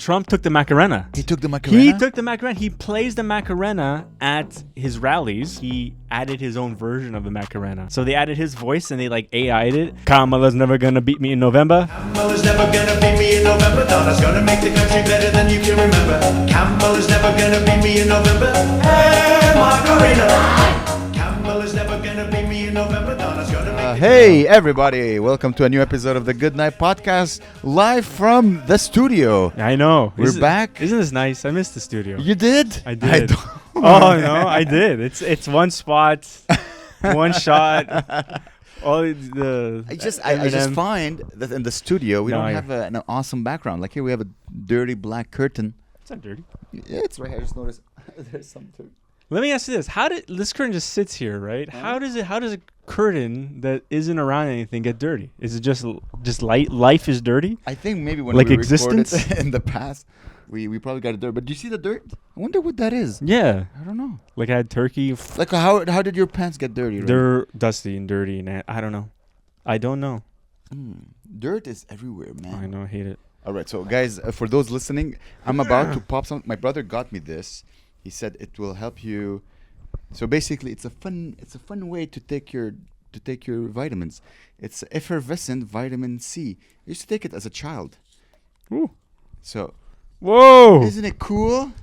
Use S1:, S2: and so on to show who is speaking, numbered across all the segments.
S1: Trump took the Macarena.
S2: He took the Macarena?
S1: He took the Macarena. He plays the Macarena at his rallies. He added his own version of the Macarena. So they added his voice and they like AI'd it. Kamala's never gonna beat me in November.
S3: Kamala's never gonna beat me in November. Donna's gonna make the country better than you can remember. Kamala's never gonna beat me in November. Hey, Macarena. Kamala's never gonna beat me in November. Donna's gonna make
S2: Hey everybody, welcome to a new episode of the Good Night Podcast, live from the studio.
S1: I know.
S2: We're back.
S1: Isn't this nice? I missed the studio.
S2: You did?
S1: I did. Oh no, I did. It's one spot, one shot. All the
S2: I just find that in the studio we don't have an awesome background. Like here we have a dirty black curtain.
S1: It's not dirty.
S2: Yeah, it's right here. I just noticed there's some dirt.
S1: Let me ask you this: how did this curtain just sits here, right? How does a curtain that isn't around anything get dirty? Is it just light? Life is dirty.
S2: I think maybe when
S1: like
S2: we
S1: existence
S2: recorded in the past, we probably got dirt. But do you see the dirt? I wonder what that is.
S1: Yeah,
S2: I don't know.
S1: like I had turkey.
S2: Like how did your pants get dirty? Right?
S1: They're dusty and dirty, and I don't know. I don't know.
S2: Dirt is everywhere, man.
S1: I know. I hate it.
S2: All right, so guys, for those listening, I'm about to pop some. My brother got me this. He said it will help you. So basically, it's a fun way to take your vitamins. It's effervescent vitamin C. I used to take it as a child.
S1: Ooh.
S2: So.
S1: Whoa!
S2: Isn't it cool?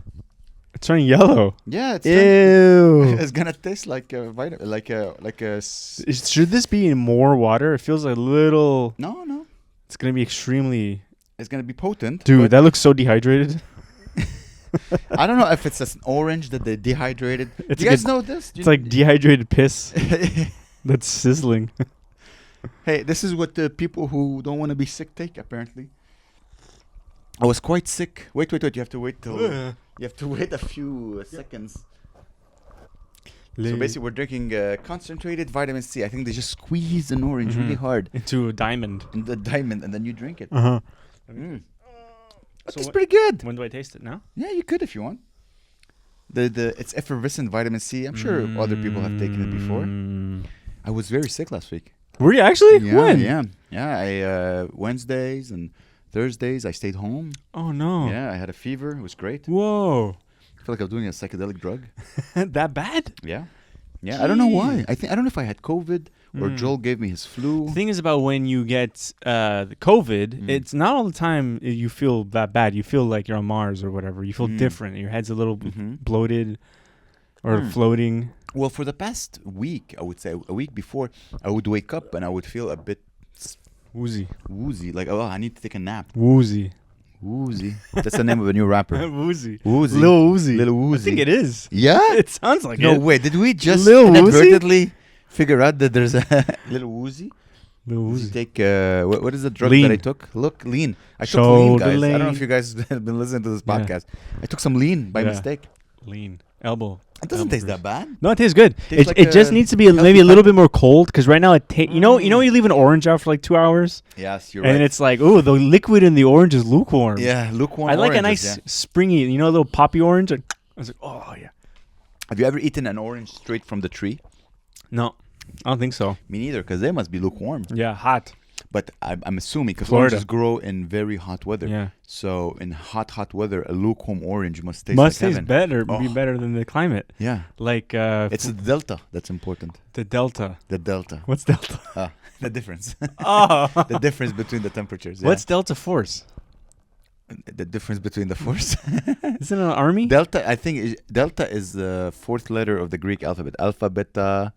S1: It's turning yellow.
S2: Yeah, it's
S1: Ew.
S2: it's gonna taste like a vitamin, like a.
S1: Should this be in more water? It feels like a little.
S2: No.
S1: It's gonna be extremely.
S2: It's gonna be potent.
S1: Dude, that looks so dehydrated.
S2: I don't know if it's an orange that they dehydrated.
S1: It's
S2: Do you guys know this?
S1: It's like dehydrated piss. That's sizzling.
S2: Hey, this is what the people who don't want to be sick take, apparently. I was quite sick. Wait. You have to wait till... You have to wait a few seconds. So basically, we're drinking concentrated vitamin C. I think they just squeeze an orange really hard.
S1: Into a diamond.
S2: In the diamond, and then you drink it.
S1: Uh-huh.
S2: It's pretty good.
S1: When do I taste it now?
S2: Yeah, you could if you want. It's effervescent vitamin C. I'm sure other people have taken it before. I was very sick last week.
S1: Were you actually?
S2: Yeah,
S1: When?
S2: Yeah. I Wednesdays and Thursdays I stayed home.
S1: Oh no.
S2: Yeah, I had a fever. It was great.
S1: Whoa.
S2: I feel like I'm doing a psychedelic drug.
S1: That bad?
S2: Yeah. I don't know why. I don't know if I had COVID or Joel gave me his flu.
S1: The thing is about when you get COVID, it's not all the time you feel that bad. You feel like you're on Mars or whatever. You feel different. Your head's a little bloated or floating.
S2: Well, for the past week, I would say a week before, I would wake up and I would feel a bit
S1: Woozy.
S2: Like, oh, I need to take a nap.
S1: Woozy.
S2: That's the name of a new rapper.
S1: Woozy.
S2: Woozy.
S1: Lil Woozy.
S2: Little Woozy.
S1: I think it is.
S2: Yeah?
S1: It sounds like it.
S2: No way. Did we just
S1: Lil Woozy?
S2: inadvertently figure out that there's a Little Woozy?
S1: Lil Woozy.
S2: Take what is the drug
S1: Lean.
S2: that I took? Look, lean. I took lean, guys.
S1: Lean.
S2: I don't know if you guys have been listening to this podcast. I took some lean by mistake.
S1: Lean. Elbow.
S2: It doesn't taste that bad.
S1: No, it tastes good.
S2: Tastes like
S1: it just needs to be maybe a little bit more cold because right now it you know when you leave an orange out for like 2 hours.
S2: Yes, you're
S1: right. And it's like the liquid in the orange is lukewarm.
S2: Yeah, lukewarm.
S1: I like a nice springy, a little poppy orange. I was like, oh yeah.
S2: Have you ever eaten an orange straight from the tree?
S1: No, I don't think so.
S2: Me neither, because they must be lukewarm.
S1: Yeah, hot.
S2: But I'm assuming because
S1: Florida.
S2: oranges grow in very hot weather.
S1: Yeah.
S2: So in hot weather, a lukewarm orange must taste like heaven.
S1: Be better than the climate.
S2: Yeah.
S1: Like
S2: it's the delta that's important.
S1: The delta.
S2: The delta.
S1: What's delta?
S2: The difference.
S1: Oh.
S2: The difference between the temperatures. Yeah.
S1: What's delta force?
S2: The difference between the force?
S1: Isn't it an army?
S2: Delta, I think delta is the fourth letter of the Greek alphabet. Alpha, beta,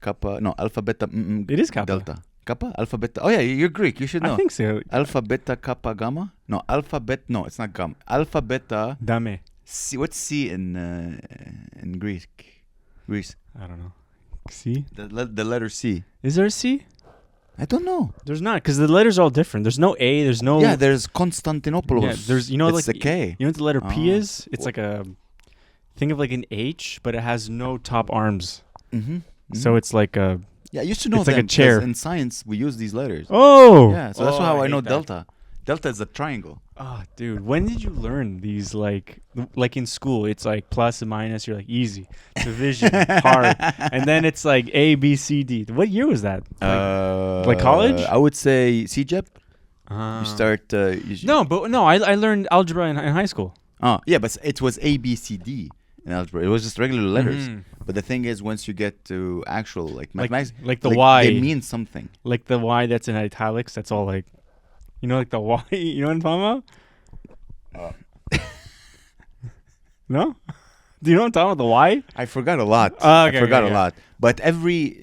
S2: kappa. No, alpha, beta.
S1: It is kappa.
S2: Delta. Kappa? Alpha, beta. Oh, yeah, you're Greek. You should know.
S1: I think so.
S2: Alpha, beta, kappa, gamma? No, alpha, beta. No, it's not gamma. Alpha, beta.
S1: Dame.
S2: C. What's C in Greek? Greece.
S1: I don't know. C?
S2: The letter C.
S1: Is there a C?
S2: I don't know.
S1: There's not, because the letters are all different. There's no A. There's no.
S2: Yeah, there's Constantinopoulos.
S1: Yeah, there's
S2: it's
S1: like
S2: the K.
S1: You know what the letter P is? It's like a. Think of like an H, but it has no top arms. So it's like a.
S2: Yeah, I used to know
S1: it's
S2: them
S1: like a chair.
S2: In science, we use these letters.
S1: Oh!
S2: Yeah, so that's how I know
S1: that.
S2: delta. Delta is a triangle.
S1: Oh, dude. When did you learn these, like in school, it's like plus and minus. You're like, easy. Division, hard. And then it's like A, B, C, D. What year was that? Like college?
S2: I would say CJEP. You start.
S1: I learned algebra in high school.
S2: Oh, yeah, but it was A, B, C, D in algebra. It was just regular letters. But the thing is, once you get to actual like mathematics,
S1: like the Y,
S2: they mean something.
S1: Like the Y that's in italics. That's all like, like the Y. You know what I'm talking about? No? Do you know what I'm talking about? The Y?
S2: I forgot a lot.
S1: Okay,
S2: I forgot a lot. But every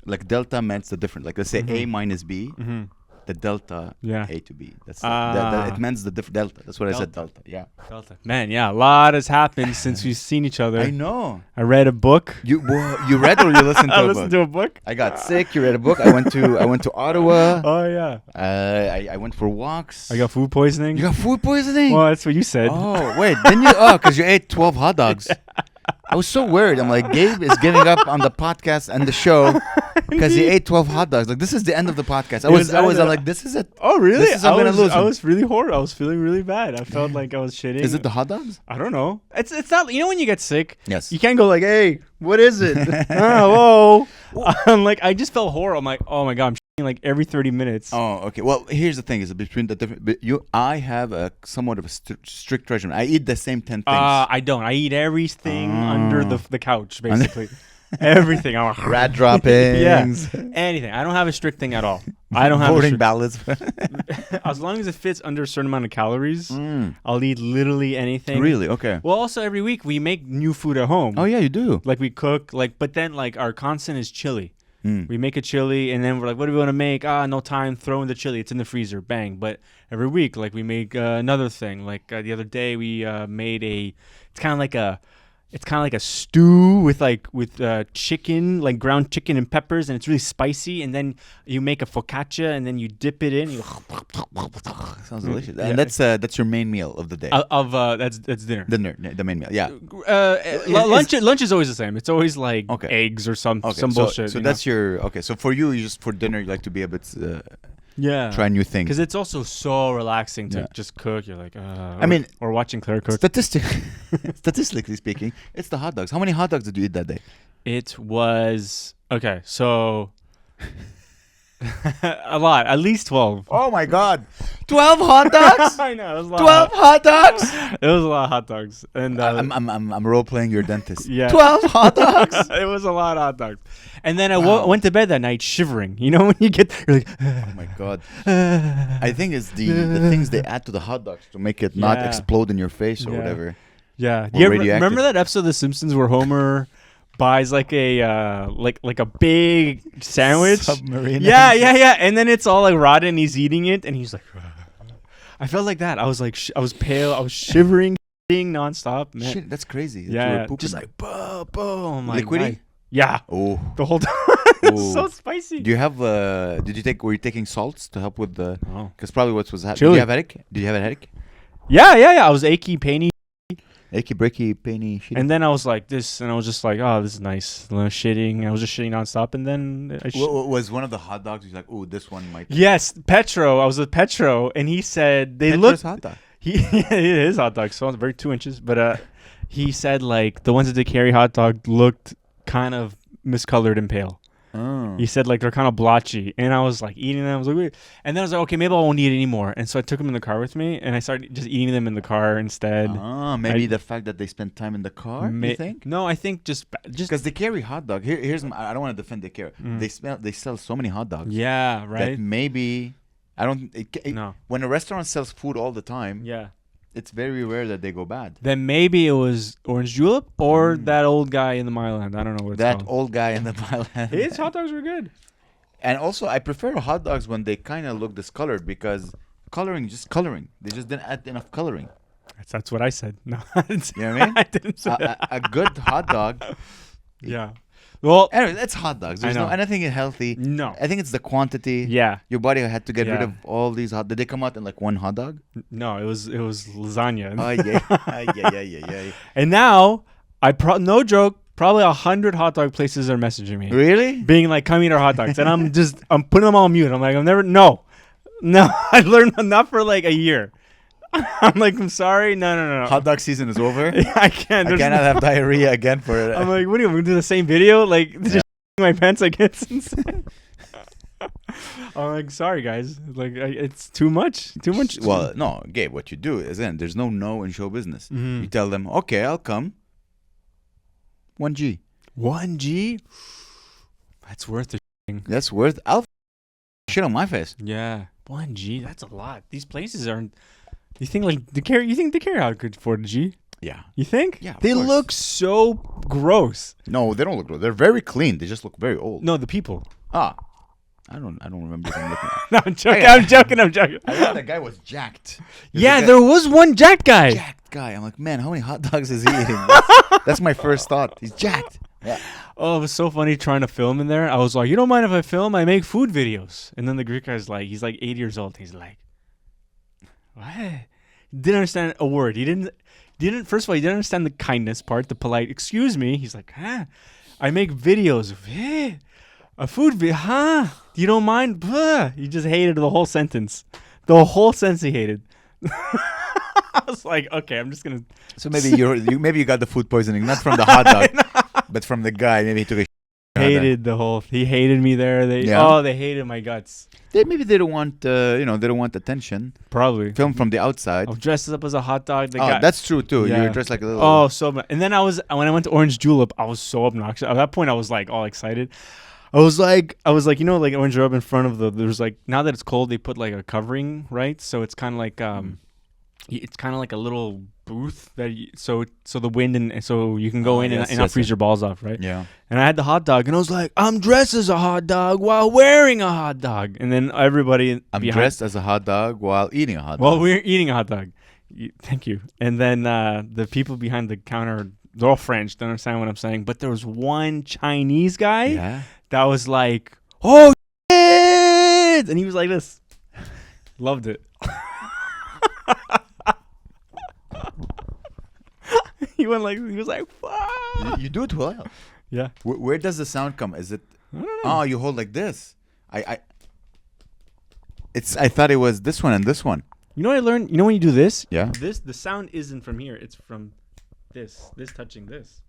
S2: like delta meant the different. Like let's say A minus B. The delta A to B. That's it means the delta. That's what I said. Delta. Yeah.
S1: Delta. Man, yeah, a lot has happened since we've seen each other.
S2: I know.
S1: I read a book.
S2: You read or you listened to
S1: I
S2: a book?
S1: listened to a book.
S2: I got sick. You read a book. I went to Ottawa.
S1: Oh yeah.
S2: I went for walks.
S1: I got food poisoning.
S2: You got food poisoning?
S1: Well, that's what you said.
S2: Oh wait, didn't you? Oh, because you ate 12 hot dogs. I was so worried. I'm like, Gabe is giving up on the podcast and the show because he ate 12 hot dogs. Like, this is the end of the podcast. I'm like, this is it.
S1: Oh, really?
S2: I'm gonna lose him.
S1: I was really horrible. I was feeling really bad. I felt like I was shitting.
S2: Is it the hot dogs?
S1: I don't know. It's not. You know when you get sick?
S2: Yes.
S1: You can't go like, hey, what is it? Whoa. I'm like, I just felt horrible. I'm like, oh my god, I'm shitting like every 30 minutes.
S2: Oh, okay. Well, here's the thing: is between the different. I have a somewhat of a strict regimen. I eat the same 10 things.
S1: I don't. I eat everything under the couch, basically. Everything.
S2: Rat droppings.
S1: Yeah. Anything. I don't have a strict thing at all. I don't have
S2: voting ballots.
S1: As long as it fits under a certain amount of calories, I'll eat literally anything.
S2: Really? Okay.
S1: Well, also every week we make new food at home.
S2: Oh yeah, you do.
S1: Like we cook, but then like our constant is chili. We make a chili and then we're like, what do we want to make? No time, throw in the chili. It's in the freezer, bang. But every week, like we make another thing. Like the other day we made it's kind of like a stew with chicken, like ground chicken and peppers, and it's really spicy. And then you make a focaccia, and then you dip it in.
S2: Sounds delicious. And that's your main meal of the day.
S1: That's dinner.
S2: The main meal. Yeah.
S1: Lunch is always the same. It's always like eggs or some bullshit.
S2: So that's your So for you just for dinner, you like to be a bit. Try new things.
S1: Because it's also so relaxing to just cook. You're like, or watching Claire cook.
S2: Statistically speaking, it's the hot dogs. How many hot dogs did you eat that day?
S1: It was so a lot, at least 12.
S2: Oh my god, 12 hot dogs!
S1: I know, it was a lot.
S2: 12 hot dogs.
S1: It was a lot of hot dogs, and
S2: I'm role playing your dentist.
S1: Yeah,
S2: 12 hot dogs.
S1: It was a lot of hot dogs, and then I went to bed that night shivering. You know when you're like,
S2: oh my god. I think it's the things they add to the hot dogs to make it not explode in your face or whatever.
S1: Yeah, you remember that episode of The Simpsons where Homer buys like a like a big sandwich
S2: submarine?
S1: Yeah, and then it's all like rotten and he's eating it and he's like, I felt like that. I was like I was pale, I was shivering nonstop, man.
S2: Shit, that's crazy.
S1: Yeah, just like boom,
S2: liquidy.
S1: Yeah.
S2: Oh,
S1: the whole time. It's so spicy.
S2: Do you have were you taking salts to help with the because probably what was happening? Did you have a headache?
S1: Yeah, I was achy, painy,
S2: breaky, painy, shitty.
S1: And then I was like this, and I was just like, oh, this is nice. I was just shitting nonstop, and then
S2: was one of the hot dogs. He's like, oh, this one might.
S1: Yes, Petro. I was with Petro, and he said they
S2: Petro's
S1: look
S2: hot dog.
S1: His hot dog, so it's very 2 inches. But he said like the ones that they carry hot dog looked kind of miscolored and pale.
S2: Oh.
S1: He said like they're kind of blotchy, and I was like eating them. I was like, wait. And then I was like, okay, maybe I won't eat anymore. And so I took them in the car with me, and I started just eating them in the car instead.
S2: Maybe the fact that they spent time in the car. You think?
S1: No, I think just
S2: because they carry hot dog. Here's I don't want to defend they carry. They sell so many hot dogs.
S1: Yeah, right.
S2: That maybe I don't.
S1: No.
S2: When a restaurant sells food all the time.
S1: Yeah.
S2: It's very rare that they go bad.
S1: Then maybe it was Orange Julep or that old guy in the Myland. I don't know what it's called.
S2: That old guy in the Myland.
S1: His hot dogs were good.
S2: And also, I prefer hot dogs when they kind of look discolored because coloring. They just didn't add enough coloring.
S1: That's what I said. No, I didn't say
S2: you know what I mean?
S1: I didn't say that.
S2: A good hot dog.
S1: Yeah. Well,
S2: anyway, it's hot dogs. There's no anything healthy.
S1: No.
S2: I think it's the quantity.
S1: Yeah.
S2: Your body had to get rid of all these hot. Did they come out in like one hot dog?
S1: No, it was lasagna.
S2: Oh yeah.
S1: And now no joke. Probably 100 hot dog places are messaging me.
S2: Really?
S1: Being like, come eat our hot dogs. And I'm putting them all on mute. I'm like, no. I learned not for like a year. I'm like, I'm sorry. No.
S2: Hot dog season is over.
S1: I can't.
S2: I cannot have diarrhea again for it.
S1: I'm like, what are you going to do the same video? Like, just my pants, I guess. I'm like, sorry guys, like it's too much.
S2: Well, no, Gabe. What you do is then there's no in show business.
S1: Mhm.
S2: You tell them, okay, I'll come. 1G.
S1: 1G. That's worth the.
S2: That's worth. I'll shit on my face.
S1: Yeah, 1G. That's a lot. These places aren't. You think like the care? You think the care out could afford a G?
S2: Yeah.
S1: You think?
S2: Yeah, of
S1: They
S2: course.
S1: look so gross.
S2: No, they don't look good. They're very clean. They just look very old.
S1: No, the people.
S2: Ah, I don't remember them looking.
S1: No, I'm joking. I'm joking.
S2: I thought that guy was jacked.
S1: Yeah, there was one jacked guy.
S2: Jacked guy. I'm like, man, how many hot dogs is he eating? That's my first thought. He's jacked. Yeah.
S1: Oh, it was so funny trying to film in there. I was like, you don't mind if I film? I make food videos. And then the Greek guy's like, he's like 80 years old. He's like, what? Didn't understand a word. He didn't. First of all, he didn't understand the kindness part, the polite. Excuse me. He's like, huh? I make videos. A food video, huh? You don't mind? Blah. He just hated the whole sentence. The whole sentence he hated. I was like, okay, I'm just gonna.
S2: So maybe you got the food poisoning, not from the hot dog, but from the guy. Maybe he took a.
S1: He hated me there. They hated my guts.
S2: Maybe they don't want, they don't want attention.
S1: Probably.
S2: Film from the outside.
S1: I was dressed up as a hot dog.
S2: That's true too.
S1: Yeah.
S2: You're dressed like a little.
S1: Oh, so much. And then when I went to Orange Julep, I was so obnoxious. At that point, I was like all excited. I was like, like Orange Julep in front of there's like, now that it's cold, they put like a covering, right? So it's kind of like, it's kind of like a little booth that so the wind and so you can go in and not freeze your balls off, right?
S2: Yeah.
S1: And I had the hot dog, and I was like, I'm dressed as a hot dog while wearing a hot dog. And then everybody
S2: dressed as a hot dog while eating a hot dog.
S1: While we're eating a hot dog. Thank you. And then the people behind the counter, they're all French, don't understand what I'm saying. But there was one Chinese guy that was like, oh, shit! And he was like this. Loved it. He was like, fuck.
S2: You do it well.
S1: Yeah.
S2: Where does the sound come? Is it?
S1: I don't know.
S2: Oh, you hold like this. I thought it was this one and this one.
S1: You know what I learned? You know when you do this?
S2: Yeah.
S1: The sound isn't from here. It's from this touching this.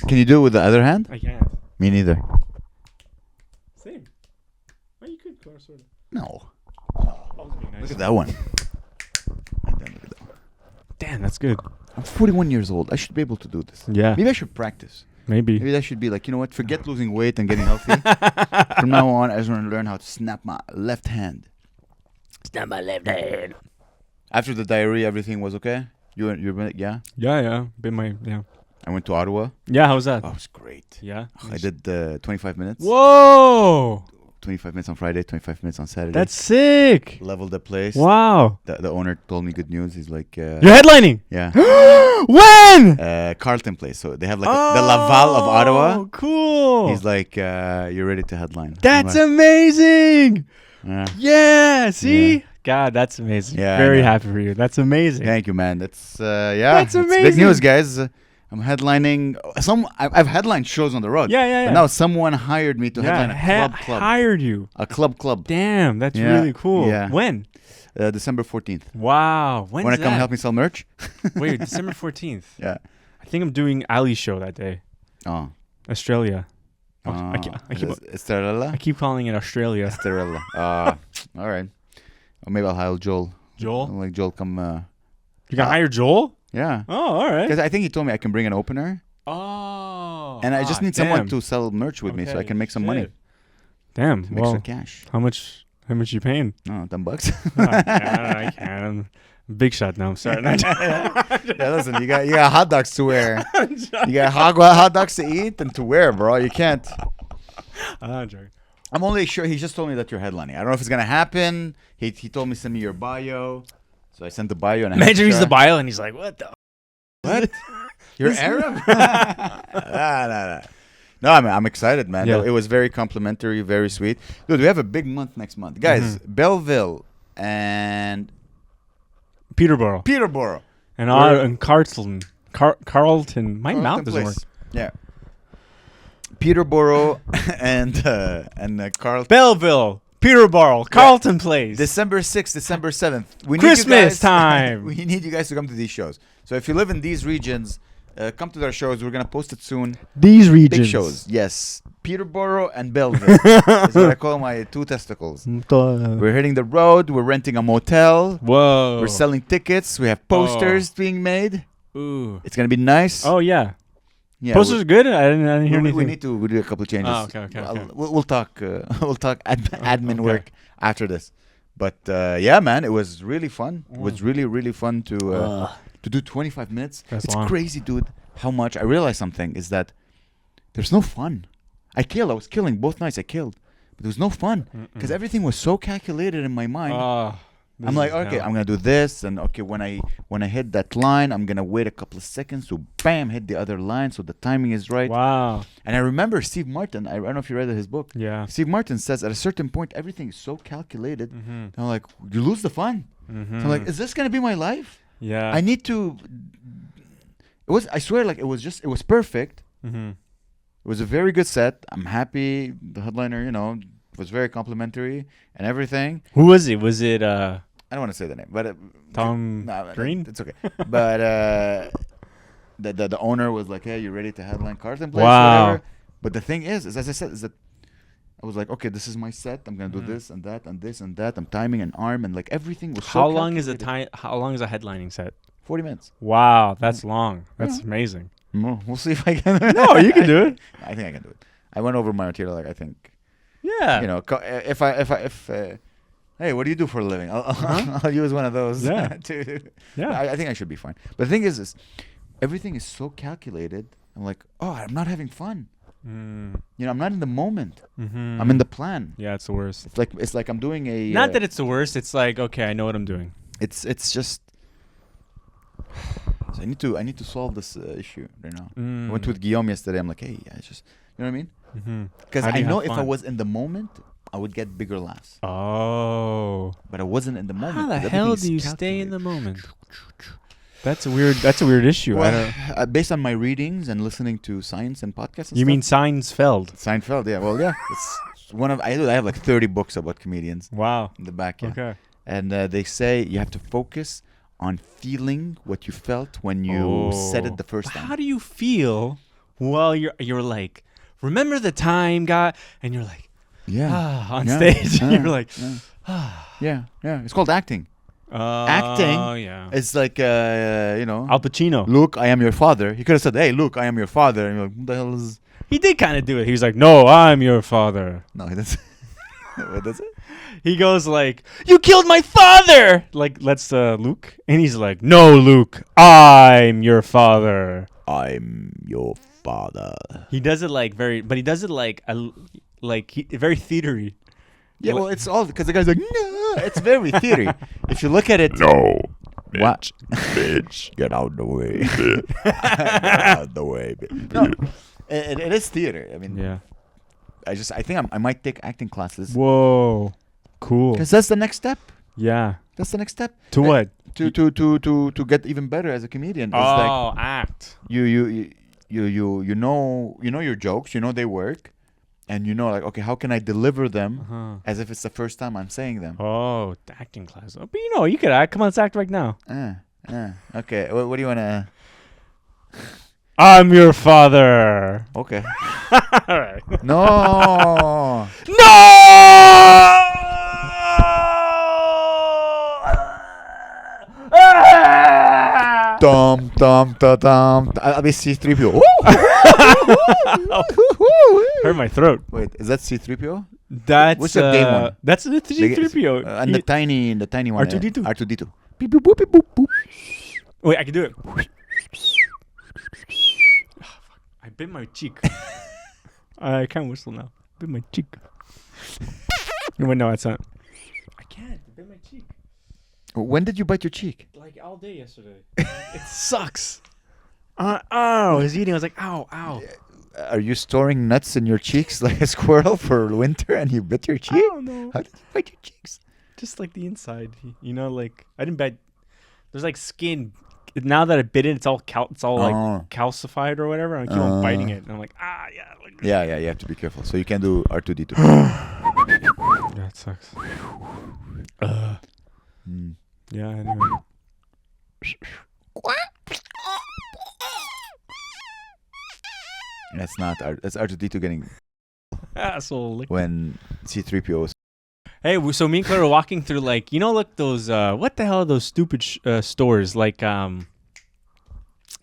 S2: Can you do it with the other hand?
S1: I can't.
S2: Me neither.
S1: Same. Well, you could, sort of.
S2: No.
S1: Nice.
S2: Look at that one.
S1: Damn, that's good.
S2: I'm 41 years old. I should be able to do this.
S1: Yeah.
S2: Maybe I should practice.
S1: Maybe
S2: that should be like, you know what? Forget losing weight and getting healthy. From now on, I just want to learn how to snap my left hand.
S1: Snap my left hand.
S2: After the diarrhea, everything was okay? You yeah?
S1: Yeah.
S2: I went to Ottawa.
S1: Yeah, how was that?
S2: Oh, it was great.
S1: Yeah.
S2: I did 25 minutes.
S1: Whoa!
S2: 25 minutes on Friday, 25 minutes on Saturday.
S1: That's sick.
S2: Leveled the place.
S1: Wow.
S2: The owner told me good news. He's like...
S1: You're headlining?
S2: Yeah.
S1: When?
S2: Carlton Place. So they have like the Laval of Ottawa.
S1: Oh, cool.
S2: He's like, you're ready to headline.
S1: That's amazing. Yeah, see?
S2: Yeah.
S1: God, that's amazing.
S2: Yeah,
S1: Very happy for you. That's amazing.
S2: Thank you, man. That's
S1: That's amazing.
S2: Big news, guys. I'm headlining. I've headlined shows on the road.
S1: Yeah.
S2: But now someone hired me to headline a club.
S1: Hired you.
S2: A club.
S1: Damn, that's really cool.
S2: Yeah.
S1: When?
S2: December 14th.
S1: Wow. When's
S2: Want to come
S1: that?
S2: help me sell merch?
S1: Wait, December 14th.
S2: Yeah.
S1: I think I'm doing Ali's show that day.
S2: Oh.
S1: Australia.
S2: Estrella?
S1: I keep calling it Australia.
S2: Estrella. All right. Or maybe I'll hire Joel.
S1: Joel?
S2: I'll like Joel come.
S1: You gonna hire Joel?
S2: Yeah.
S1: Oh, all right.
S2: Because I think he told me I can bring an opener.
S1: Oh.
S2: And I just need someone to sell merch with me so I can make some money.
S1: Damn.
S2: Make some cash.
S1: How much you paying?
S2: Oh, $10.
S1: I can't. I'm a big shot now. I'm sorry.
S2: Yeah, listen, you got hot dogs to wear. You got hot dogs to eat and to wear, bro. You can't.
S1: I'm joking.
S2: I'm only sure he just told me that you're headlining. I don't know if it's gonna happen. He told me send me your bio, so I sent the bio and
S1: imagine he's the bio and he's like, what the?
S2: What? You're Arab? Nah. No, I'm excited, man.
S1: Yeah.
S2: It was very complimentary, very sweet. Dude, we have a big month next month, guys. Belleville and
S1: Peterborough and Carlton. Carlton. My mouth doesn't work.
S2: Yeah. Peterborough and Carlton.
S1: Belleville, Peterborough, Carlton Place.
S2: December 6th, December 7th.
S1: Christmas time.
S2: We need you guys to come to these shows. So if you live in these regions, come to our shows. We're gonna post it soon.
S1: These regions.
S2: Big shows, yes. Peterborough and Belleville. That's what I call my 2 testicles. We're hitting the road. We're renting a motel.
S1: Whoa.
S2: We're selling tickets. We have posters being made.
S1: Ooh.
S2: It's gonna be nice.
S1: Oh yeah.
S2: Yeah,
S1: Posters are good. I didn't hear anything.
S2: we need to do a couple of changes.
S1: Oh, okay.
S2: We'll talk. We'll talk admin work after this. But yeah, man, it was really fun. It was really fun to do 25 minutes. It's
S1: long.
S2: crazy, dude. How much I realized something is that there's no fun. I was killing both nights. I killed, but there was no fun because everything was so calculated in my mind. I'm like, okay, I'm gonna do this, and okay, when I hit that line, I'm gonna wait a couple of seconds to bam hit the other line, so the timing is right.
S1: Wow.
S2: And I remember Steve Martin. I don't know if you read his book.
S1: Yeah.
S2: Steve Martin says at a certain point everything is so calculated. And I'm like, you lose the fun. So I'm like, is this gonna be my life?
S1: Yeah.
S2: I need to. It was. I swear, like it was perfect. It was a very good set. I'm happy. The headliner, was very complimentary and everything.
S1: Who was it? Was it
S2: I don't want to say the name, but
S1: Tom Green?
S2: It's okay. But the owner was like, "Hey, you ready to headline Carlton Place?"
S1: Wow.
S2: Whatever. But the thing is, as I said, is that I was like, "Okay, this is my set. I'm gonna do this and that and this and that. I'm timing an arm and like everything was."
S1: How
S2: so
S1: long is a
S2: calculated.
S1: How long is a headlining set?
S2: 40 minutes.
S1: Wow, that's long. That's amazing.
S2: We'll see if I can.
S1: No, you can do it.
S2: I think I can do it. I went over my material. Like I think.
S1: Yeah.
S2: If hey, what do you do for a living? I'll use one of those.
S1: Yeah.
S2: Yeah. I think I should be fine. But the thing is everything is so calculated. I'm like, I'm not having fun. I'm not in the moment. I'm in the plan.
S1: Yeah, it's the worst.
S2: It's like I'm doing a.
S1: Not that it's the worst. It's like, okay, I know what I'm doing.
S2: It's just. So I need to solve this issue right now. I went with Guillaume yesterday. I'm like, hey, I just, you know what I mean? Because I know if I was in the moment, I would get bigger laughs.
S1: Oh.
S2: But I wasn't in the moment.
S1: How the
S2: 'cause
S1: hell
S2: everything
S1: do you
S2: is
S1: stay in
S2: calculated.
S1: the moment? That's a weird issue.
S2: Well, based on my readings and listening to science and podcasts. And
S1: You
S2: stuff,
S1: mean Seinfeld?
S2: Seinfeld? Yeah. Well, yeah. It's one of I have like 30 books about comedians
S1: Wow.
S2: in the back. Yeah.
S1: Okay.
S2: And they say you have to focus on feeling what you felt when you said it the first time.
S1: How do you feel while you're like, remember the time, guy? And you're like, on stage. And you're like,
S2: yeah. It's called acting. Acting is like,
S1: Al Pacino.
S2: Luke, I am your father. He could have said, hey, Luke, I am your father. And you're like, what the hell is...
S1: He did kind of do it. He was like, no, I'm your father.
S2: No, he doesn't. What does it?
S1: He goes like, you killed my father! Like, that's Luke. And he's like, no, Luke, I'm your father.
S2: I'm your father.
S1: He does it like very very theatery.
S2: Yeah, well, it's all because the guy's like, no, it's very theory. If you look at it,
S4: No.
S2: what?
S4: Bitch.
S2: Get out the way. Get out the way. No, it is theater. I mean,
S1: Yeah.
S2: I think I might take acting classes.
S1: Whoa. Cool.
S2: Because that's the next step.
S1: Yeah.
S2: That's the next step.
S1: To what?
S2: To get even better as a comedian. It's like
S1: act.
S2: you know your jokes, you know they work, and you know like, okay, how can I deliver them as if it's the first time I'm saying them?
S1: Oh, acting class. Oh, but you could act. Come on, let's act right now.
S2: Okay. What do you want to?
S1: I'm your father.
S2: Okay.
S1: All right.
S2: No. Dum dum da dum. I'll be C3PO.
S1: Hurt my throat.
S2: Wait, is that C3PO?
S1: That's
S2: What's the game one?
S1: That's the 3PO.
S2: And the tiny one.
S1: R2D2.
S2: R2D2. Beep, boop, boop, beep, boop, boop.
S1: Wait, I can do it. I bit my cheek. I can't whistle now. Bit my cheek. Wait, no, it's not. I can't. I bit my cheek.
S2: When did you bite your cheek?
S1: Like all day yesterday. It sucks. I was eating. I was like, ow, ow.
S2: Are you storing nuts in your cheeks like a squirrel for winter and you bit your cheek?
S1: I don't know.
S2: How did you bite your cheeks?
S1: Just like the inside. Like I didn't bite. There's like skin. Now that I bit it, it's all like calcified or whatever. I keep on biting it, and I'm like, yeah. Like,
S2: yeah. You have to be careful. So you can do R2D2.
S1: Yeah, it sucks. Yeah. Anyway.
S2: That's not. That's R2D2 getting
S1: Asshole.
S2: when C3PO is.
S1: Hey, so me and Claire were walking through like look those what the hell are those stupid stores like not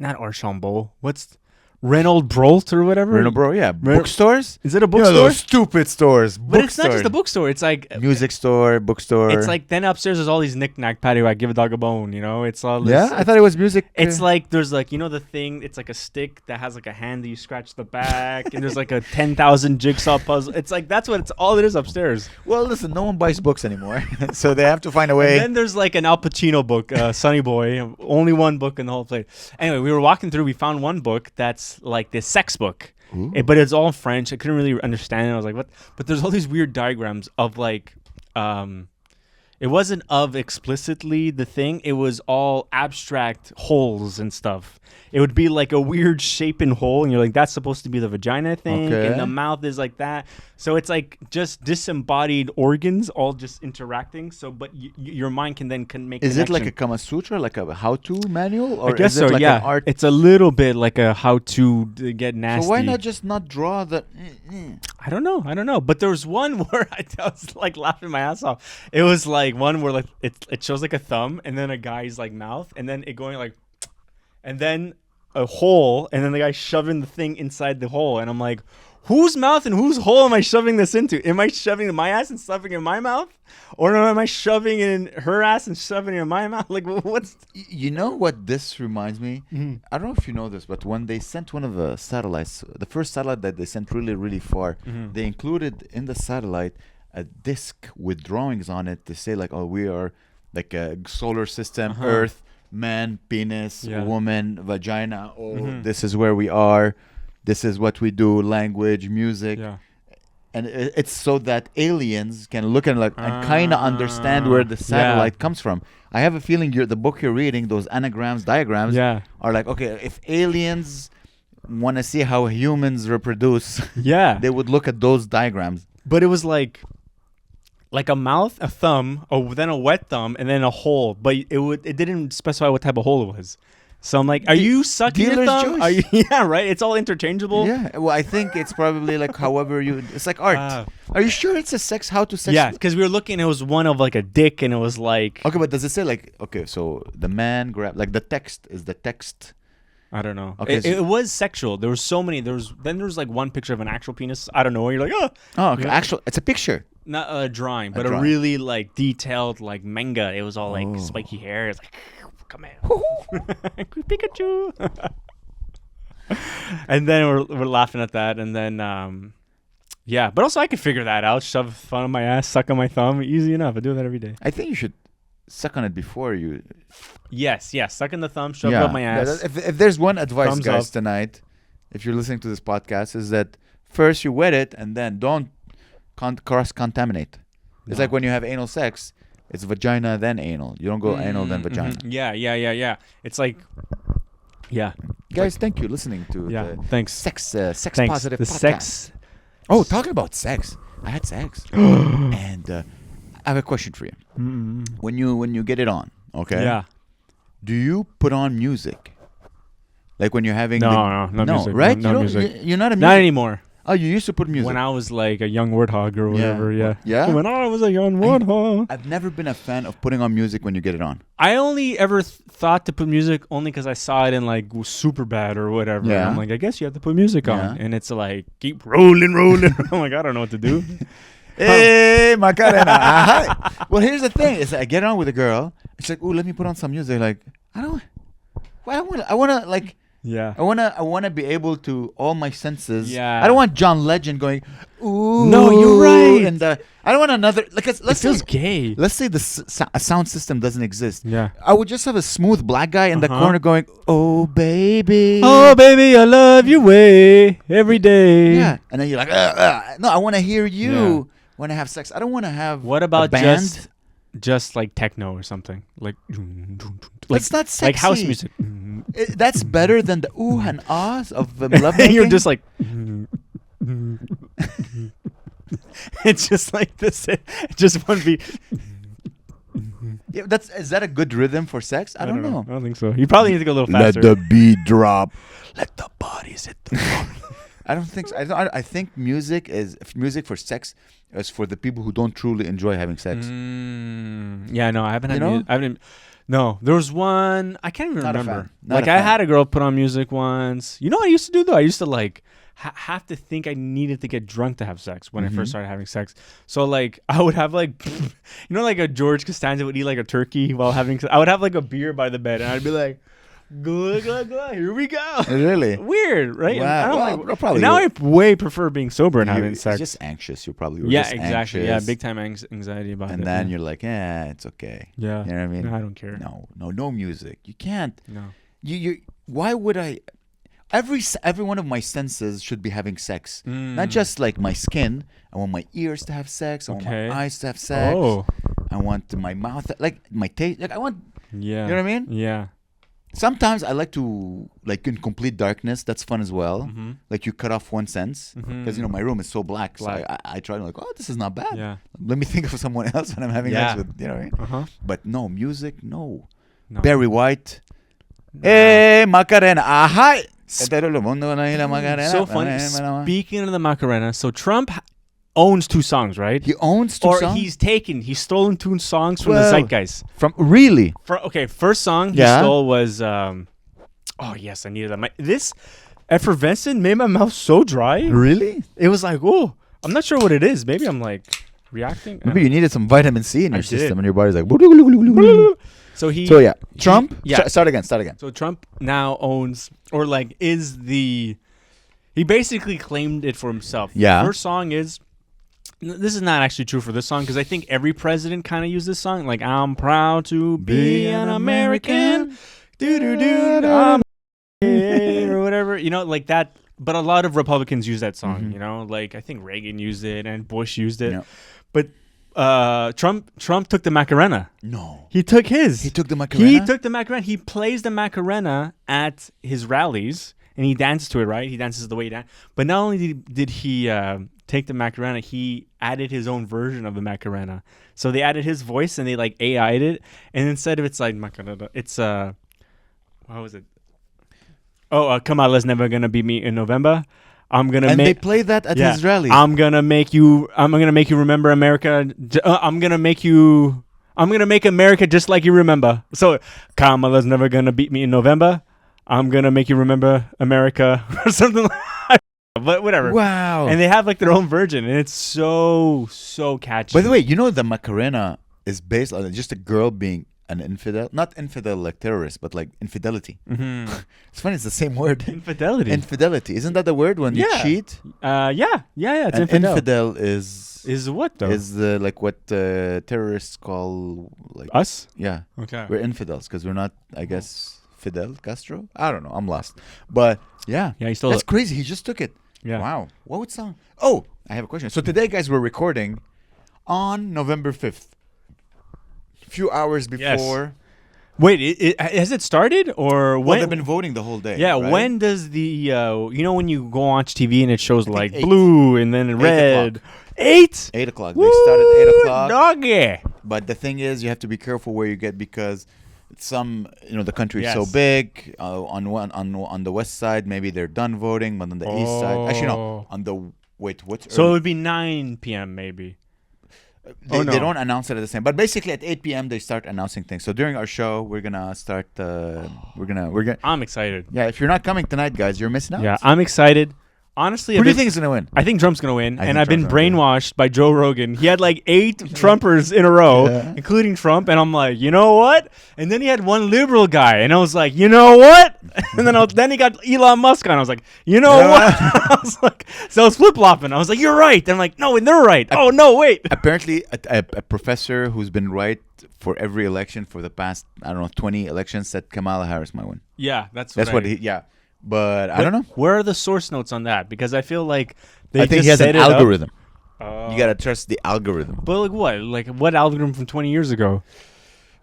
S1: Archambault. What's Renault Brolt or whatever?
S2: Renault Bro, yeah. Bookstores?
S1: Is it a
S2: You know
S1: bookstore?
S2: those stupid stores.
S1: But it's not just a bookstore. It's like
S2: music store, bookstore.
S1: It's like then upstairs there's all these knick-knack paddywhack, give a dog a bone, It's all this,
S2: yeah, I thought it was music.
S1: It's like there's like the thing. It's like a stick that has like a hand that you scratch the back, and there's like a 10,000 jigsaw puzzle. It's like that's what it's all it is upstairs.
S2: Well, listen, no one buys books anymore, so they have to find a way.
S1: And then there's like an Al Pacino book, Sonny Boy. Only one book in the whole place. Anyway, we were walking through. We found one book that's like this sex book. But it's all French. I couldn't really understand it. I was like, what? But there's all these weird diagrams of like, it wasn't of explicitly the thing. It was all abstract holes and stuff. It would be like a weird shapen hole, and you're like, that's supposed to be the vagina, I think.
S2: Okay.
S1: And the mouth is like that. So it's like just disembodied organs all just interacting. So, but your mind can then make.
S2: Is it like a Kama Sutra, like a how-to manual, or
S1: I guess
S2: is it
S1: so,
S2: like
S1: yeah.
S2: an art?
S1: It's a little bit like a how-to get nasty.
S2: So why not just not draw the?
S1: I don't know. But there was one where I was like laughing my ass off. It was like one where like it shows like a thumb and then a guy's like mouth and then it going like, and then a hole and then the guy shoving the thing inside the hole, and I'm like, whose mouth and whose hole am I shoving this into? Am I shoving it in my ass and stuffing it in my mouth, or am I shoving it in her ass and shoving it in my mouth? Like what's?
S2: You know what this reminds me?
S1: Mm-hmm.
S2: I don't know if you know this, but when they sent one of the satellites, the first satellite that they sent really, really far, they included in the satellite a disc with drawings on it to say like, oh, we are like a solar system, Earth, man, penis, woman, vagina. Oh, this is where we are. This is what we do. Language, music.
S1: Yeah.
S2: And it's so that aliens can look and like and kind of understand where the satellite comes from. I have a feeling the book you're reading, those anagrams, diagrams, are like, okay, if aliens want to see how humans reproduce, they would look at those diagrams.
S1: But it was like a mouth, a thumb, then a wet thumb, and then a hole. But it didn't specify what type of hole it was. So I'm like, are you sucking your thumb? Are you, yeah, right. It's all interchangeable.
S2: Yeah. Well, I think it's probably like however you. It's like art. Are you sure it's a sex? How to sex?
S1: Yeah, because we were looking. It was one of like a dick, and it was like.
S2: Okay, but does it say like so the man grab like the text is the text?
S1: I don't know.
S2: Okay,
S1: it was sexual. There were so many. There was like one picture of an actual penis. I don't know. You're like,
S2: oh, okay. Actual, it's a picture.
S1: Not a drawing, but a really like detailed like manga. It was all like spiky hair. It's like, come here, Pikachu. And then we're laughing at that, and then but also I could figure that out. Shove fun on my ass, suck on my thumb, easy enough. I do that every day.
S2: I think you should suck on it before you.
S1: Yes, suck in the thumb, shove it up my ass.
S2: If there's one advice,
S1: Thumbs
S2: guys,
S1: up.
S2: tonight, if you're listening to this podcast, is that first you wet it and then don't cross-contaminate. It's like when you have anal sex, it's vagina then anal. You don't go anal then vagina.
S1: Yeah. It's like,
S2: Guys, thank you listening to the
S1: thanks.
S2: sex
S1: Thanks.
S2: positive
S1: The
S2: podcast.
S1: sex.
S2: Oh, talking about sex. I had sex. And I have a question for you. When you get it on, okay?
S1: Yeah.
S2: Do you put on music? Like when you're having
S1: No music.
S2: right?
S1: No music.
S2: You're not a music.
S1: Not anymore.
S2: Oh, you used to put music.
S1: When I was like a young warthog or whatever,
S2: Yeah?
S1: When I was a young warthog.
S2: I've never been a fan of putting on music when you get it on.
S1: I only ever thought to put music only because I saw it in like Superbad or whatever.
S2: Yeah.
S1: And I'm like, I guess you have to put music on.
S2: Yeah.
S1: And it's like, keep rolling. I'm like, I don't know what to do.
S2: Hey, Macarena. Well, here's the thing. Is I get on with a girl. It's like, ooh, let me put on some music. Like, I want to like.
S1: Yeah.
S2: I wanna be able to all my senses.
S1: Yeah.
S2: I don't want John Legend going, ooh.
S1: No, you're right.
S2: And I don't want another. Like,
S1: It feels gay.
S2: Let's say the sound system doesn't exist.
S1: Yeah.
S2: I would just have a smooth black guy in the corner going, oh baby.
S1: Oh, baby, I love you way every day.
S2: Yeah. And then you're like, no, I want to hear you when I have sex. I don't want to have.
S1: What about
S2: a band.
S1: just like techno or something? Like
S2: That's not sexy.
S1: Like house music.
S2: That's better than the ooh and ahs of love making.
S1: You're just like. It's just like this. Just one beat.
S2: Yeah, is that a good rhythm for sex? I don't know.
S1: I don't think so. You probably need to go a little faster.
S2: Let the beat drop. Let the bodies hit the floor. I don't think so. I think music for sex is for the people who don't truly enjoy having sex.
S1: Yeah, no, I haven't had.
S2: You know?
S1: I haven't. No, there was one. I can't even
S2: Not a
S1: remember.
S2: fan. Not
S1: Like
S2: a
S1: I
S2: fan.
S1: had a girl put on music once. You know what I used to do though? I used to like have to think I needed to get drunk to have sex when I first started having sex. So like I would have like, like a George Costanza would eat like a turkey while having sex. I would have like a beer by the bed and I'd be like, glug, glug, glug, here we go.
S2: Really?
S1: Weird, right?
S2: Wow.
S1: I don't
S2: Well,
S1: like,
S2: probably
S1: now
S2: would.
S1: I way prefer being sober and having
S2: You're
S1: sex.
S2: just anxious. You probably were
S1: Yeah,
S2: just
S1: exactly.
S2: anxious.
S1: Yeah, big time anxiety about it.
S2: And then
S1: yeah.
S2: you're like, it's okay.
S1: Yeah.
S2: You know what I mean?
S1: No, I don't care.
S2: No music. You can't.
S1: No.
S2: You. Why would I? Every one of my senses should be having sex. Not just like my skin. I want my ears to have sex. I want my eyes to have sex.
S1: Oh.
S2: I want my mouth, like my taste. Like I want.
S1: Yeah.
S2: You know what I mean?
S1: Yeah.
S2: Sometimes I like to, like in complete darkness. That's fun as well. Like you cut off one sense because my room is so black. So I try to like, this is not bad.
S1: Yeah.
S2: Let me think of someone else when I'm having sex with. You know what I mean?
S1: Uh-huh.
S2: But no music, no.
S1: No.
S2: Barry White. Hey, Macarena. Aha.
S1: So funny. Speaking of the Macarena, so Trump owns 2 songs, right?
S2: He owns 2 songs?
S1: He's stolen 2 songs from the zeitgeist.
S2: Really?
S1: First song he stole was, oh yes, I needed that. This effervescent made my mouth so dry.
S2: Really?
S1: It was like, oh, I'm not sure what it is. Maybe I'm like reacting.
S2: Maybe you needed some vitamin C in your system and your body's like...
S1: So
S2: Trump? Start again.
S1: So Trump now owns, or like he basically claimed it for himself.
S2: Yeah.
S1: The first song is, this is not actually true for this song because I think every president kind of used this song. Like, I'm proud to be an American. I'm or whatever. Like that. But a lot of Republicans use that song, like I think Reagan used it and Bush used it.
S2: Yeah.
S1: But Trump took the Macarena.
S2: No.
S1: He took his.
S2: He took the Macarena?
S1: He plays the Macarena at his rallies and he dances to it, right? He dances the way he dances. But not only did he take the Macarena, he added his own version of the Macarena. So they added his voice and they like AI'd it. And instead of it's like Macarena, it's what was it? Oh, Kamala's never gonna beat me in November.
S2: They play that at his rally.
S1: I'm gonna make you remember America. I'm gonna make America just like you remember. So Kamala's never gonna beat me in November. I'm gonna make you remember America or something like that. But whatever.
S2: Wow.
S1: And they have like their own version, and it's so catchy.
S2: By the way, the Macarena is based on just a girl being an infidel. Not infidel like terrorist, but like infidelity. It's funny, it's the same word.
S1: Infidelity.
S2: Infidelity. Isn't that the word when you cheat?
S1: Yeah. It's
S2: An infidel is
S1: what though?
S2: Is like what terrorists call like
S1: us?
S2: Yeah.
S1: Okay.
S2: We're infidels because we're not, I guess, Fidel Castro. I don't know. I'm lost. But yeah.
S1: Yeah, he stole
S2: That's
S1: it.
S2: crazy. He just took it.
S1: Yeah.
S2: Wow. What would sound? Oh, I have a question. So today, guys, we're recording on November 5th. Few hours before.
S1: Wait, has it started or when?
S2: Well, they've been voting the whole day.
S1: Yeah,
S2: right?
S1: when does the when you go watch TV and it shows like
S2: 8.
S1: blue and then red?
S2: 8 o'clock. They start at 8 o'clock.
S1: Doggy.
S2: But the thing is, you have to be careful where you get because some, the country is so
S1: Yes.
S2: big. On the west side, maybe they're done voting, but on the east side, actually no. On the
S1: So it would be 9 p.m. maybe.
S2: They don't announce it at the same. But basically, at 8 p.m. they start announcing things. So during our show, we're gonna start. We're gonna.
S1: I'm excited.
S2: Yeah, if you're not coming tonight, guys, you're missing out.
S1: Yeah, I'm excited. Honestly,
S2: who do you think is gonna win?
S1: I think Trump's gonna win,
S2: I
S1: and
S2: think
S1: I've been
S2: Trump's gonna win.
S1: brainwashed by Joe Rogan. He had like 8 Trumpers in a row, including Trump, and I'm like, you know what? And then he had one liberal guy, and I was like, you know what? And then he got Elon Musk on. I was like, you know what? I was like, so I was flip flopping. I was like, you're right. And I'm like, no, and they're right. Oh no, wait.
S2: Apparently, a professor who's been right for every election for the past 20 elections said Kamala Harris might win.
S1: Yeah, that's
S2: what he. Yeah. But I don't know.
S1: Where are the source notes on that? Because I feel like
S2: I think
S1: just
S2: he has an
S1: set it up.
S2: algorithm. You gotta trust the algorithm.
S1: But like what? Like what algorithm from 20 years ago?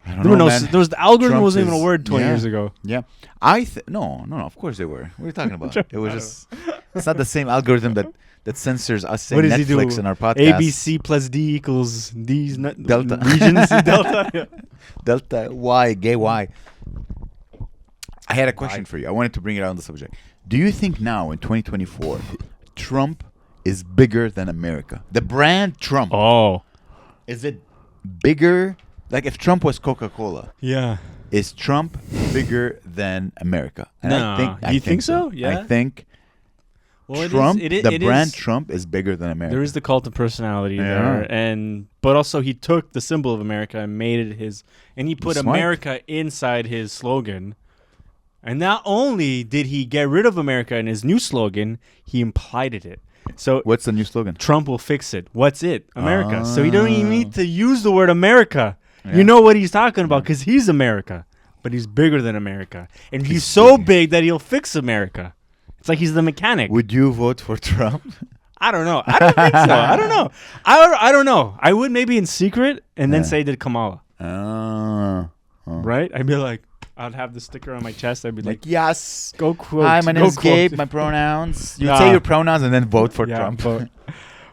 S2: I don't know, man.
S1: There was the algorithm
S2: Trump
S1: wasn't even a
S2: is-
S1: word 20
S2: yeah.
S1: years ago.
S2: Yeah, no. Of course they were. What are you talking about? It was just. It's not the same algorithm that censors us saying
S1: What does he do?
S2: Netflix in our podcast.
S1: ABC plus D equals D's
S2: Delta.
S1: regions delta. Yeah.
S2: Delta Y, gay Y. I had a question for you. I wanted to bring it on the subject. Do you think now in 2024 Trump is bigger than America? The brand Trump.
S1: Oh.
S2: Is it bigger? Like if Trump was Coca-Cola,
S1: Yeah.
S2: is Trump bigger than America? And
S1: No.
S2: I
S1: You think so? Yeah.
S2: I think
S1: Well,
S2: Trump,
S1: it
S2: brand
S1: is,
S2: Trump is bigger than America.
S1: there is the cult of personality
S2: Yeah.
S1: there, but also he took the symbol of America and made it his, and he put
S2: Smart.
S1: America inside his slogan. And not only did he get rid of America in his new slogan, he implied it. So
S2: What's the new slogan?
S1: Trump will fix it. What's it? America. So he don't even
S2: Ah.
S1: need to use the word America.
S2: Yeah.
S1: You know what he's talking about because he's America, but he's bigger than America, and he's so big that he'll fix America. It's like he's the mechanic.
S2: Would you vote for Trump?
S1: I don't know. I don't think so. I don't know. I don't know. I would maybe in secret and then
S2: Yeah.
S1: say to Kamala,
S2: Oh.
S1: right? I'd be like, I'd have the sticker on my chest. I'd be like,
S2: Like, yes.
S1: go quote.
S2: Hi, my name
S1: go
S2: is
S1: quote.
S2: Gabe. My pronouns. You
S1: Nah.
S2: say your pronouns and then vote for
S1: Yeah,
S2: Trump.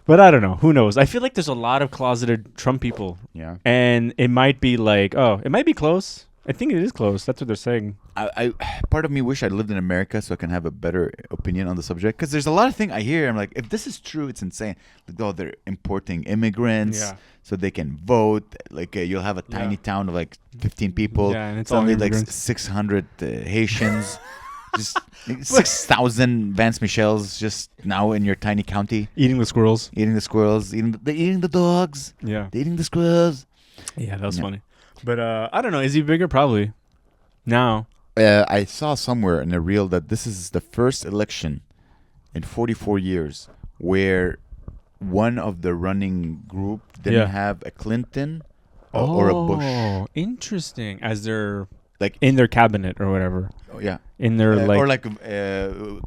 S1: but I don't know. Who knows? I feel like there's a lot of closeted Trump people,
S2: Yeah.
S1: and it might be like, oh, it might be close. I think it is close. That's what they're saying.
S2: I part of me wish I lived in America so I can have a better opinion on the subject, because there's a lot of things I hear. I'm like, if this is true, it's insane. Like, oh, they're importing immigrants
S1: Yeah.
S2: so they can vote. Like, you'll have a tiny
S1: Yeah.
S2: town of like 15 people.
S1: Yeah, and it's all
S2: suddenly like
S1: immigrants.
S2: 600 Haitians. Just 6,000 Vance Michels just now in your tiny county,
S1: Eating the squirrels.
S2: eating the squirrels, eating the dogs,
S1: Yeah.
S2: eating the squirrels.
S1: Yeah, that was
S2: Yeah.
S1: funny. But I don't know. Is he bigger? Probably. Now.
S2: I saw somewhere in a reel that this is the first election in 44 years where one of the running group didn't
S1: Yeah.
S2: have a Clinton or a Bush.
S1: Oh, interesting. As they're
S2: Like,
S1: in their cabinet or whatever.
S2: oh, yeah.
S1: In their
S2: Or like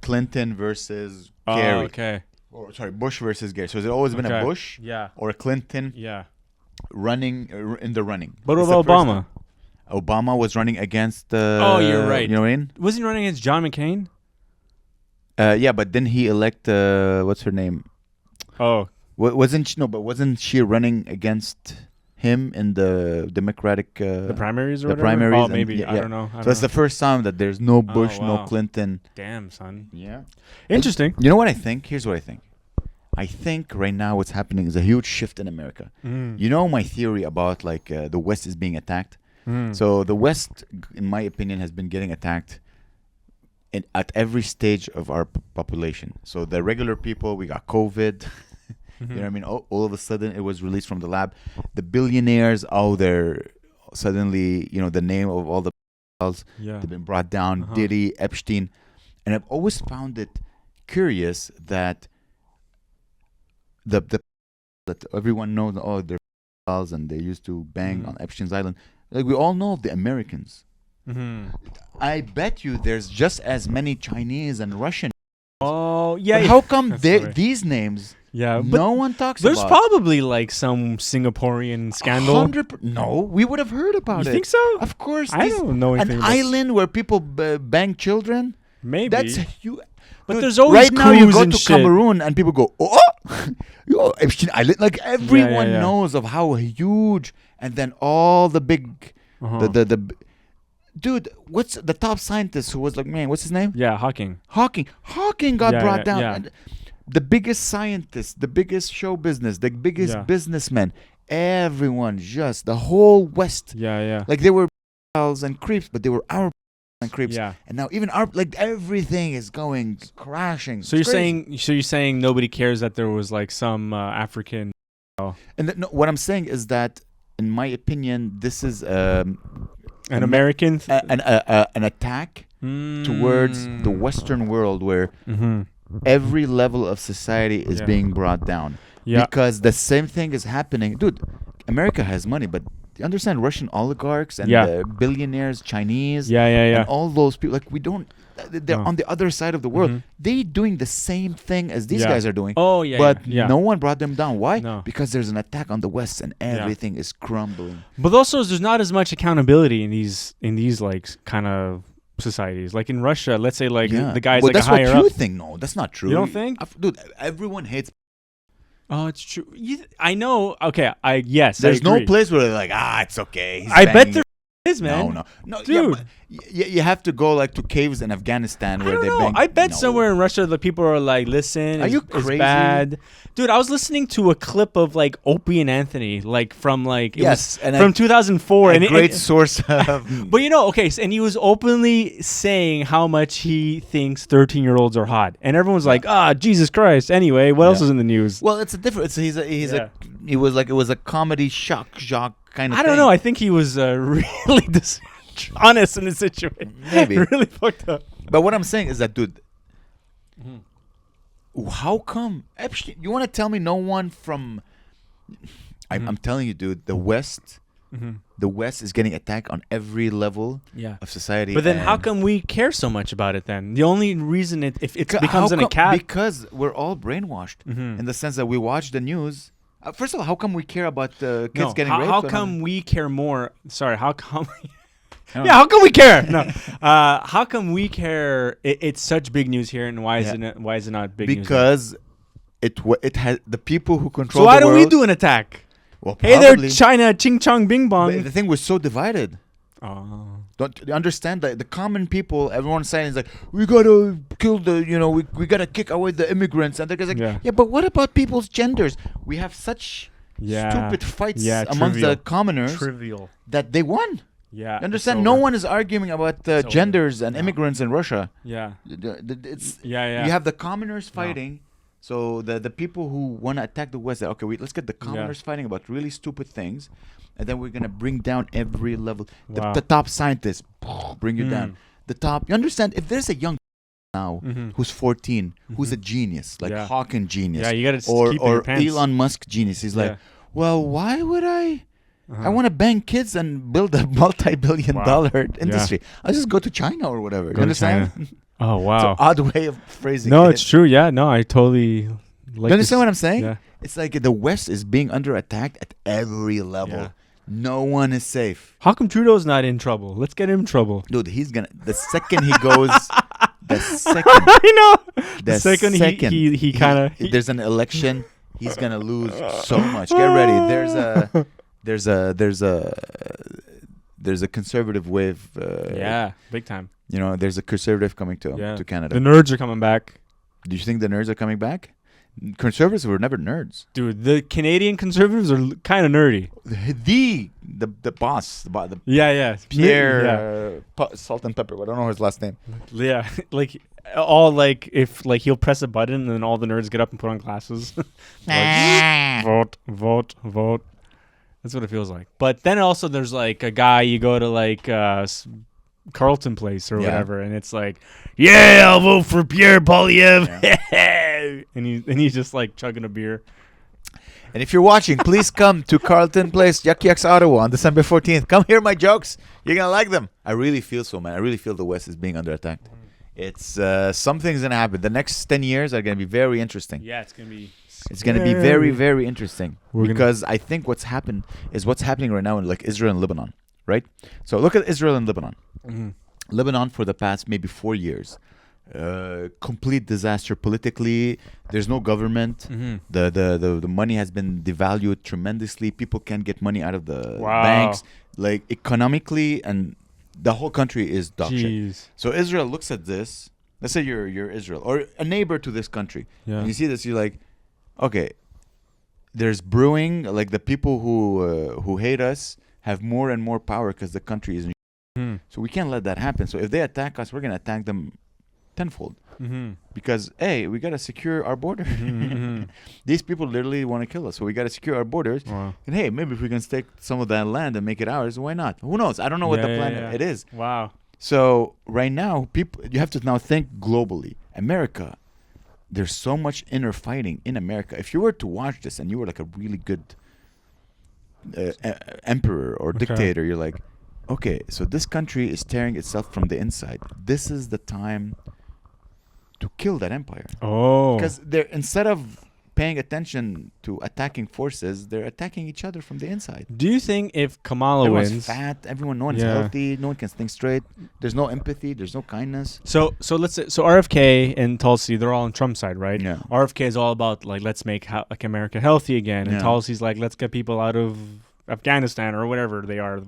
S2: Clinton versus
S1: Oh,
S2: Gary.
S1: okay.
S2: Or, sorry, Bush versus Gary. So has it always been a
S1: Okay.
S2: Bush
S1: Yeah.
S2: or a Clinton
S1: Yeah.
S2: running in the running?
S1: But what
S2: It's the
S1: about
S2: first
S1: Obama?
S2: time. Obama was running against.
S1: Oh, you're right.
S2: You know what I mean?
S1: Wasn't he running against John McCain?
S2: Yeah, but then he elect. What's her name?
S1: Oh.
S2: Wasn't she running against him in the Democratic
S1: The primaries or
S2: the
S1: whatever?
S2: primaries?
S1: Oh,
S2: and-
S1: maybe.
S2: yeah,
S1: I
S2: yeah.
S1: don't know.
S2: So it's the first time that there's no Bush, no
S1: wow.
S2: Clinton.
S1: Damn, son.
S2: Yeah.
S1: Interesting.
S2: You know what I think? Here's what I think. I think right now what's happening is a huge shift in America. You know my theory about like the West is being attacked. So the West, in my opinion, has been getting attacked at every stage of our population. So the regular people, we got COVID. You know what I mean? All of a sudden, it was released from the lab. The billionaires, they're suddenly, the name of all the
S1: Yeah.
S2: they've been brought down. Diddy, Epstein. And I've always found it curious that that everyone knows, they're and they used to bang on Epstein's Island. Like, we all know of the Americans. I bet you there's just as many Chinese and Russian.
S1: Oh, yeah.
S2: But how come
S1: That's right.
S2: these names
S1: Yeah. But
S2: no one talks
S1: there's
S2: about?
S1: probably like some Singaporean scandal.
S2: 100%. No, we would have heard about
S1: You
S2: it.
S1: think so?
S2: Of course.
S1: I don't know anything
S2: An
S1: about-
S2: island where people bang children.
S1: Maybe.
S2: That's you.
S1: But
S2: Dude,
S1: there's always
S2: right now you
S1: coups
S2: go
S1: and
S2: to
S1: shit.
S2: Cameroon and people go, yo, Epstein Island. Like, everyone
S1: yeah.
S2: knows of how huge, and then all the big, the dude. What's the top scientist who was like, man, what's his name?
S1: Yeah, Hawking.
S2: Hawking got
S1: Yeah,
S2: brought
S1: yeah,
S2: down.
S1: yeah.
S2: And the biggest scientists, the biggest show business, the biggest
S1: Yeah.
S2: businessmen, everyone, just the whole West.
S1: Yeah.
S2: Like, they were and creeps, but they were our and creeps.
S1: Yeah.
S2: And now even our, like, everything is going crashing.
S1: So
S2: It's
S1: you're
S2: crazy.
S1: saying nobody cares that there was like some African.
S2: And no, what I'm saying is that, in my opinion, this is
S1: An American.
S2: an attack towards the Western world, where every level of society is
S1: Yeah.
S2: being brought down.
S1: Yeah.
S2: Because the same thing is happening. Dude, America has money, but you understand Russian oligarchs and
S1: Yeah.
S2: billionaires, Chinese,
S1: Yeah.
S2: and all those people. Like, we don't. They're
S1: No.
S2: on the other side of the world. They doing the same thing as these
S1: Yeah.
S2: guys are doing.
S1: Oh, yeah.
S2: But
S1: yeah.
S2: no one brought them down. Why?
S1: No.
S2: Because there's an attack on the West and everything is crumbling.
S1: But also, there's not as much accountability in these like kind of societies. Like in Russia, let's say like the guy's like
S2: that's
S1: a higher
S2: what you
S1: up.
S2: think. No, that's not true.
S1: You don't think?
S2: Dude, everyone hates.
S1: Oh, it's true. I know. Okay. Yes.
S2: There's
S1: I
S2: no
S1: agree.
S2: place where they're like, it's okay. He's
S1: I bet
S2: banging
S1: there. It is, man.
S2: No,
S1: Dude.
S2: You have to go like to caves in Afghanistan
S1: I
S2: where
S1: don't
S2: they
S1: know.
S2: bang.
S1: I bet
S2: No.
S1: somewhere in Russia the people are like, listen,
S2: Are you
S1: it's
S2: crazy?
S1: bad. Dude, I was listening to a clip of like Opie and Anthony, like from like it
S2: Yes,
S1: was
S2: and
S1: from 2004,
S2: a
S1: and
S2: great source of.
S1: but okay, and he was openly saying how much he thinks 13-year-olds are hot, and everyone's like, Jesus Christ. Anyway, what else is in the news?
S2: Well, it's a different. He was like it was a comedy shock kind of.
S1: I don't know. I think he was really honest in the situation.
S2: Maybe.
S1: Really fucked up.
S2: But what I'm saying is that, dude, how come Epstein? You want to tell me no one from? I'm telling you, dude, the West. The West is getting attacked on every level of society.
S1: But then how come we care so much about it then? The only reason if it becomes an attack...
S2: Because we're all brainwashed in the sense that we watch the news. First of all, how come we care about kids getting raped?
S1: How come we care more... Sorry, how come... how come we care? No, how come we care? It's such big news here, and why is it not big news?
S2: Because it has the people who control.
S1: So why
S2: the
S1: don't we
S2: world,
S1: do an attack?
S2: Well,
S1: hey there,
S2: probably.
S1: China, ching chong bing bong.
S2: But the thing, we're so divided.
S1: Oh.
S2: Don't you understand that the common people, everyone's saying is like, we gotta kill we gotta kick away the immigrants, and they're like, yeah, but what about people's genders? We have such stupid fights amongst the commoners that they won.
S1: Yeah,
S2: you understand? No one is arguing about genders and immigrants in Russia.
S1: Yeah,
S2: You have the commoners fighting. So the people who want to attack the West, let's get the commoners fighting about really stupid things, and then we're gonna bring down every level. The top scientists bring you down. The top. You understand? If there's a young now who's 14, who's a genius, like Hawking genius,
S1: you gotta keep
S2: or
S1: your pants.
S2: Elon Musk genius, he's like, well, why would I? I want to bang kids and build a multi-billion-dollar industry. I'll just go to China or whatever. You understand?
S1: Oh, wow.
S2: It's an odd way of phrasing it.
S1: No, it's true. Yeah, no, I totally like
S2: you understand what I'm saying?
S1: Yeah.
S2: It's like the West is being under attack at every level. Yeah. No one is safe.
S1: How come Trudeau's not in trouble? Let's get him in trouble.
S2: Dude, he's going to... The second he goes... The second...
S1: I know. The second he kind of...
S2: If there's an election, he's going to lose so much. Get ready. There's a conservative wave.
S1: Big time.
S2: There's a conservative coming to Canada.
S1: The nerds are coming back.
S2: Do you think the nerds are coming back? Conservatives were never nerds.
S1: Dude, the Canadian conservatives are kind of nerdy.
S2: The boss.
S1: Pierre.
S2: Salt and Pepper. I don't know his last name.
S1: Yeah, if he'll press a button and then all the nerds get up and put on glasses. Vote. That's what it feels like. But then also there's like a guy, you go to like Carlton Place or whatever, and it's like, I'll vote for Pierre Poilievre. and he's just like chugging a beer.
S2: And if you're watching, please come to Carlton Place, Yuck Yucks, Ottawa on December 14th. Come hear my jokes. You're going to like them. I really feel so, man. I really feel the West is being under attack. It's something's going to happen. The next 10 years are going to be very interesting.
S1: Yeah, it's going to be...
S2: It's going to be very, very interesting because I think what's happening right now in like Israel and Lebanon, right? So look at Israel and Lebanon. Lebanon for the past maybe 4 years, complete disaster politically. There's no government. The money has been devalued tremendously. People can't get money out of the banks. Like economically, and the whole country is dog shit. So Israel looks at this. Let's say you're Israel or a neighbor to this country. And you see this, you're like, okay, there's brewing, like the people who hate us have more and more power because the country is so we can't let that happen. So if they attack us, we're going to attack them tenfold because, hey, we got to secure our border. These people literally want to kill us, so we got to secure our borders. And hey, maybe if we can take some of that land and make it ours, why not? Who knows? I don't know what the plan it is.
S1: Wow.
S2: So right now, you have to now think globally. America, there's so much inner fighting in America. If you were to watch this and you were like a really good emperor or dictator, you're like, okay, so this country is tearing itself from the inside. This is the time to kill that empire.
S1: Oh.
S2: Because they're, instead of paying attention to attacking forces, they're attacking each other from the inside.
S1: Do you think if Kamala
S2: Everyone's
S1: wins...
S2: fat, no one's healthy, no one can think straight, there's no empathy, there's no kindness.
S1: So let's say, RFK and Tulsi, they're all on Trump's side, right?
S2: Yeah.
S1: RFK is all about like, let's make like America healthy again, and Tulsi's like, let's get people out of Afghanistan or whatever they are,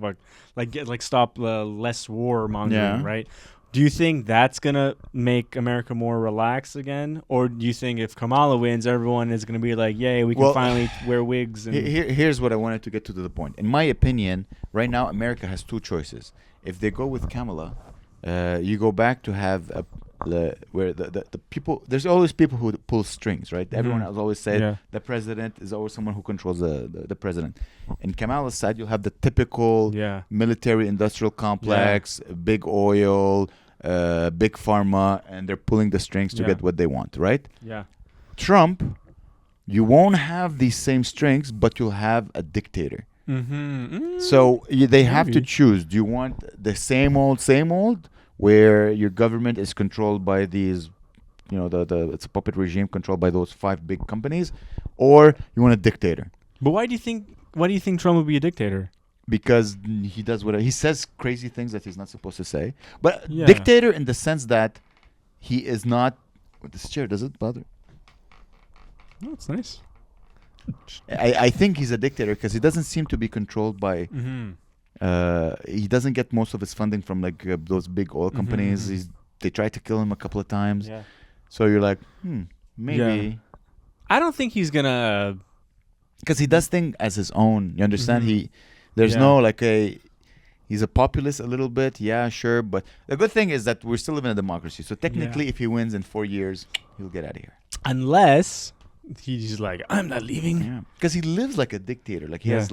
S1: like stop less war mongering,
S2: Yeah.
S1: right? Do you think that's gonna make America more relaxed again, or do you think if Kamala wins, everyone is gonna be like, "Yay, we can
S2: Well,
S1: finally wear wigs"? And
S2: Here's what I wanted to get to the point. In my opinion, right now America has two choices. If they go with Kamala, you go back to have where the people. There's always people who pull strings, right? Everyone has always said the president is always someone who controls the president. In Kamala's side, you'll have the typical military-industrial complex, big oil, big pharma, and they're pulling the strings to get what they want, right?
S1: Yeah.
S2: Trump, you won't have these same strings, but you'll have a dictator. So they have to choose. Do you want the same old, where your government is controlled by these, it's a puppet regime controlled by those 5 big companies, or you want a dictator?
S1: But why do you think Trump would be a dictator?
S2: Because he does he says crazy things that he's not supposed to say. But dictator in the sense that he is not. With this chair, does it bother?
S1: No, it's nice.
S2: I think he's a dictator because he doesn't seem to be controlled by. He doesn't get most of his funding from those big oil companies. They tried to kill him a couple of times.
S1: Yeah.
S2: So you're like, maybe.
S1: Yeah. I don't think he's gonna.
S2: Because he does things as his own. You understand? There's no he's a populist a little bit. Yeah, sure. But the good thing is that we're still living in a democracy. So technically, if he wins in 4 years, he'll get out of here.
S1: Unless he's like, I'm not leaving.
S2: Yeah. Because he lives like a dictator. Like he has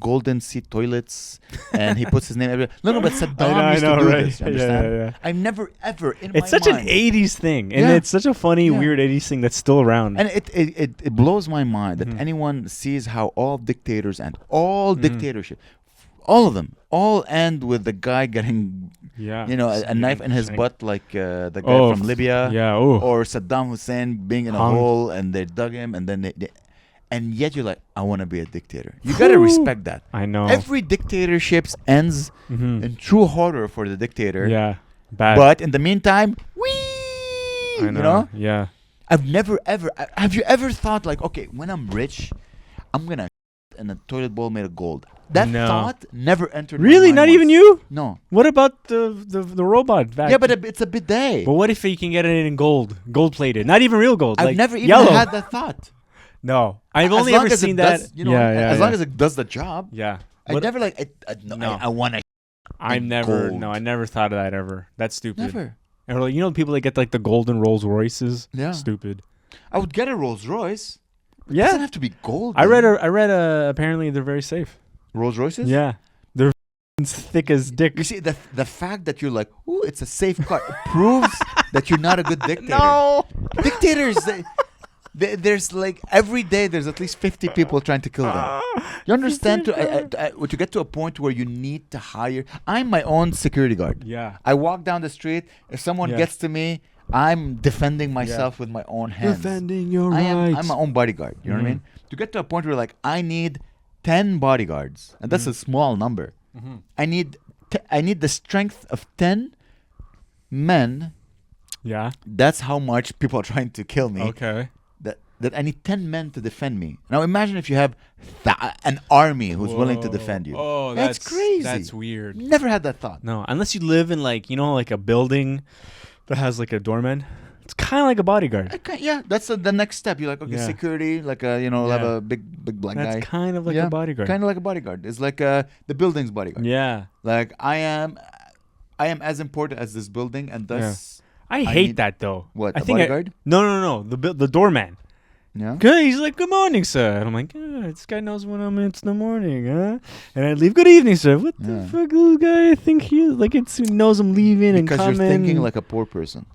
S2: golden seat toilets, and he puts his name everywhere. No, but Saddam used to do this. You understand?
S1: Yeah.
S2: I've never ever in
S1: it's
S2: my
S1: such
S2: mind.
S1: an 80s thing, and it's such a funny, weird 80s thing that's still around.
S2: And it blows my mind that anyone sees how all dictators and all dictatorship, all of them, all end with the guy getting, a knife in his butt, like the guy from Libya, or Saddam Hussein being in a hole and they dug him, and then they and yet you're like, I want to be a dictator. You gotta respect that.
S1: I know.
S2: Every dictatorship ends in true horror for the dictator.
S1: Yeah, bad.
S2: But in the meantime,
S1: I know. Yeah.
S2: I've never ever. Have you ever thought like, okay, when I'm rich, I'm gonna in a toilet bowl made of gold? That thought never entered.
S1: Really,
S2: my mind
S1: not
S2: once.
S1: even you?
S2: No.
S1: What about the robot?
S2: Yeah, but it's a bidet.
S1: But what if you can get it in gold plated? Not even real gold.
S2: I've never even
S1: yellow.
S2: had that thought.
S1: No, I've only ever seen that.
S2: As long as it does the job.
S1: Yeah.
S2: I never I want to.
S1: I never thought of that ever. That's stupid.
S2: Never.
S1: And people that get like the golden Rolls Royces. Yeah. Stupid.
S2: I would get a Rolls Royce.
S1: Yeah.
S2: It doesn't have to be gold.
S1: I read apparently they're very safe.
S2: Rolls Royces?
S1: Yeah. They're thick as dick.
S2: You see, the fact that you're like, ooh, it's a safe car proves that you're not a good dictator.
S1: No.
S2: Dictators, there's like every day there's at least 50 people trying to kill them. You understand? To get to a point where you need to hire. I'm my own security guard.
S1: Yeah.
S2: I walk down the street. If someone gets to me, I'm defending myself with my own hands.
S1: Defending your rights.
S2: I'm my own bodyguard. You know what I mean? To get to a point where like I need 10 bodyguards, and that's a small number. I need the strength of 10 men.
S1: Yeah.
S2: That's how much people are trying to kill me.
S1: Okay.
S2: That I need 10 men to defend me. Now imagine if you have an army who's willing to defend you.
S1: Oh,
S2: that's crazy.
S1: That's weird.
S2: Never had that thought.
S1: No, unless you live in like a building that has like a doorman. It's kind of like a bodyguard.
S2: Yeah, that's the next step. You're like, okay, security, like have a big black guy.
S1: That's kind of like a bodyguard.
S2: Kind of like a bodyguard. It's like the building's bodyguard.
S1: Yeah.
S2: Like I am as important as this building, and thus
S1: I hate that though.
S2: What?
S1: I
S2: a
S1: think
S2: bodyguard?
S1: No. The doorman.
S2: Yeah.
S1: Good. He's like, good morning, sir. And I'm like, this guy knows when it's in the morning, huh? And I leave, good evening, sir. What the fuck, this guy? I think he knows I'm leaving and coming.
S2: Because you're thinking like a poor person.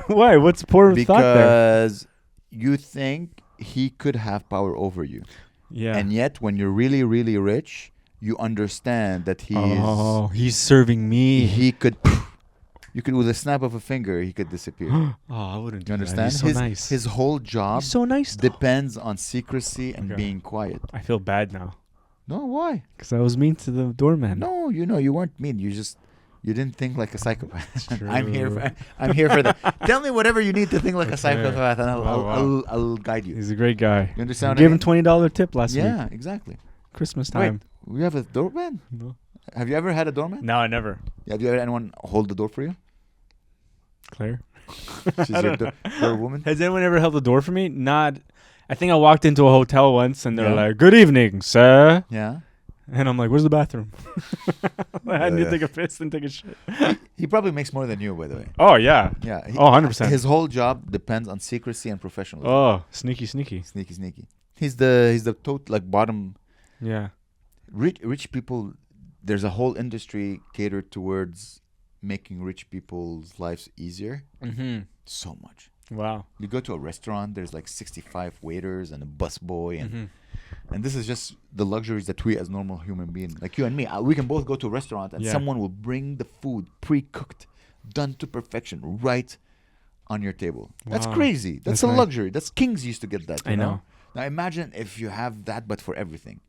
S1: Why? What's poor thought there?
S2: Because you think he could have power over you.
S1: Yeah.
S2: And yet, when you're really, really rich, you understand that
S1: he's serving me.
S2: He could. You could, with a snap of a finger, he could disappear.
S1: I wouldn't do
S2: you understand?
S1: That. He's so nice.
S2: His whole job
S1: so nice,
S2: depends on secrecy and being quiet.
S1: I feel bad now.
S2: No, why?
S1: Because I was mean to the doorman.
S2: No, you weren't mean. You didn't think like a psychopath. I'm here for that. Tell me whatever you need to think like a psychopath, and I'll guide you.
S1: He's a great guy.
S2: You understand?
S1: Give him $20 tip last week.
S2: Yeah, exactly.
S1: Christmas time.
S2: We have a doorman.
S1: No.
S2: Have you ever had a doorman?
S1: No, I never.
S2: Have you ever had anyone hold the door for you?
S1: Claire.
S2: She's your woman.
S1: Has anyone ever held the door for me? Not. I think I walked into a hotel once and they're
S2: Yeah.
S1: like, "Good evening, sir."
S2: Yeah.
S1: And I'm like, "Where's the bathroom?" I need
S2: Yeah.
S1: to take a piss and take a shit.
S2: He probably makes more than you, by the way.
S1: Oh yeah.
S2: Yeah.
S1: Oh, 100%.
S2: His whole job depends on secrecy and professionalism.
S1: Oh, sneaky.
S2: Sneaky. He's the bottom.
S1: Yeah.
S2: Rich people. There's a whole industry catered towards making rich people's lives easier.
S1: Mm-hmm.
S2: So much.
S1: Wow.
S2: You go to a restaurant. There's like 65 waiters and a busboy, and this is just the luxuries that we as normal human beings, like you and me, we can both go to a restaurant and
S1: Yeah.
S2: someone will bring the food pre-cooked, done to perfection, right on your table. That's
S1: Wow.
S2: crazy. That's
S1: That's
S2: a
S1: nice.
S2: luxury. That's kings used to get that. You
S1: I
S2: know?
S1: know.
S2: Now imagine if you have that, but for everything.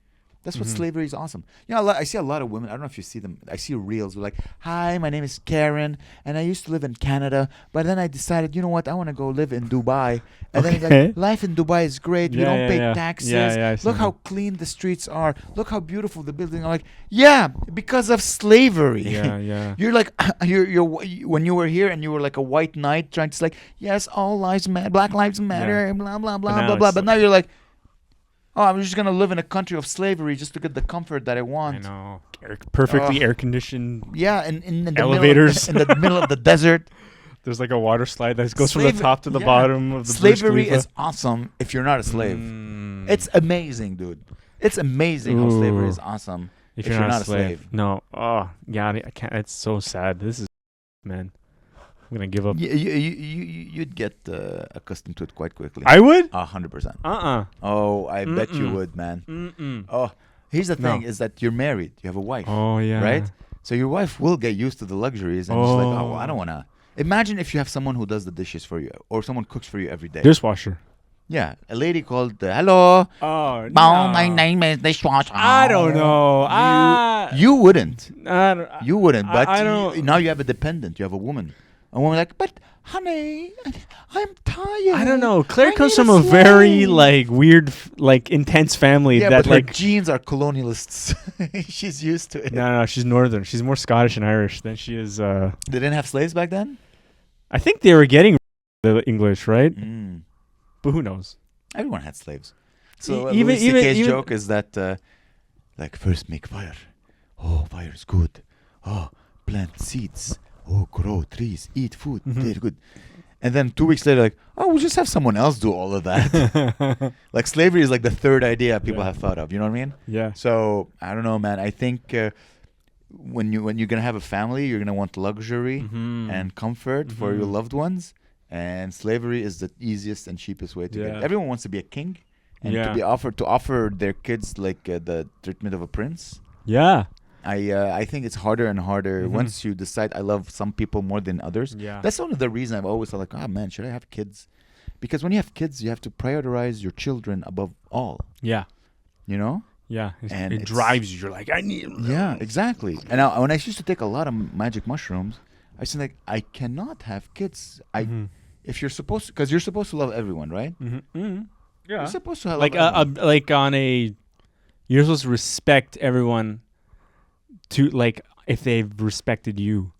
S2: That's what
S1: Mhm.
S2: slavery is awesome. You know, I see a lot of women. I don't know if you see them. I see reels where like, "Hi, my name is Karen, and I used to live in Canada, but then I decided, you know what? I want to go live in Dubai." And then
S1: Okay.
S2: like, life in Dubai is great. We
S1: Yeah,
S2: don't
S1: yeah,
S2: pay
S1: yeah.
S2: taxes.
S1: Yeah, I see
S2: Look how
S1: that.
S2: clean the streets are. Look how beautiful the buildings are. Like, yeah, because of slavery.
S1: Yeah.
S2: You're like you're when you were here and you were like a white knight trying to say like, yes, all lives matter, Black lives matter, blah blah blah
S1: now
S2: blah blah.
S1: it's
S2: But now you're like, oh, I'm just gonna live in a country of slavery just to get the comfort that I want.
S1: I know. Perfectly
S2: Ugh.
S1: air conditioned.
S2: Yeah, in the
S1: Elevators.
S2: middle, in the middle of the desert.
S1: There's like a water slide that goes from the
S2: Slavery-
S1: top to the
S2: yeah.
S1: bottom of the
S2: Slavery
S1: Burj Khalifa.
S2: is awesome if you're not a slave.
S1: Mm.
S2: It's amazing, dude. It's amazing how slavery
S1: Ooh.
S2: is awesome.
S1: if you're not a slave. No. Oh, yeah. I can't. It's so sad. This is, man. I'm gonna give up.
S2: You'd get accustomed to it quite quickly.
S1: I would.
S2: 100%.
S1: Uh-uh.
S2: Oh, I bet you
S1: Mm-mm.
S2: would, man.
S1: Mm-mm.
S2: Oh, here's the
S1: No.
S2: thing: is that you're married, you have a wife,
S1: Oh yeah.
S2: right? So your wife will get used to the luxuries, and she's like, "Oh, well, I
S1: Oh.
S2: don't wanna." Imagine if you have someone who does the dishes for you, or someone cooks for you every day.
S1: Dishwasher.
S2: Yeah, a lady called, "Hello,
S1: Oh.
S2: my name is dishwasher."
S1: I don't know.
S2: You wouldn't.
S1: I don't.
S2: You wouldn't, but
S1: I don't.
S2: now you have a dependent. You have a woman. A woman like, "But honey, I'm tired."
S1: I don't know. Claire
S2: I
S1: comes
S2: need
S1: from a very
S2: slave."
S1: like weird, like intense family
S2: Yeah,
S1: that
S2: but her
S1: like.
S2: genes are colonialists. She's used to it.
S1: No, she's northern. She's more Scottish and Irish than she is.
S2: They didn't have slaves back then.
S1: I think they were getting the English, right?
S2: Mm.
S1: But who knows?
S2: Everyone had slaves. So
S1: Even-
S2: Louis
S1: even-
S2: CK's
S1: even-
S2: joke is that like first make fire. Oh, fire is good. Oh, plant seeds. Oh, grow trees. Eat food.
S1: Mhm.
S2: They're good. And then 2 weeks later, like, oh, we'll just have someone else do all of that. Like slavery is like the third idea people
S1: Yeah.
S2: have thought of. You know what I mean?
S1: Yeah.
S2: So I don't know, man. I think when you're gonna have a family, you're gonna want luxury
S1: Mhm.
S2: and comfort for your
S1: Mhm.
S2: loved ones. And slavery is the easiest and cheapest way to get.
S1: Yeah.
S2: Everyone wants to be a king, and
S1: Yeah.
S2: to offer their kids like the treatment of a prince.
S1: Yeah.
S2: I think it's harder and harder
S1: Mhm.
S2: once you decide I love some people more than others.
S1: Yeah.
S2: That's one of the reasons I've always thought like, oh man, should I have kids? Because when you have kids, you have to prioritize your children above all.
S1: Yeah.
S2: You know?
S1: Yeah.
S2: And
S1: it
S2: it's-
S1: drives you. You're like, I need.
S2: Yeah, exactly. And when I used to take a lot of magic mushrooms, I said like, I cannot have kids. If you're supposed to, because you're supposed to love everyone, right?
S1: Yeah.
S2: You're supposed to have
S1: Like like on a, you're supposed to respect everyone. To like if they've respected you.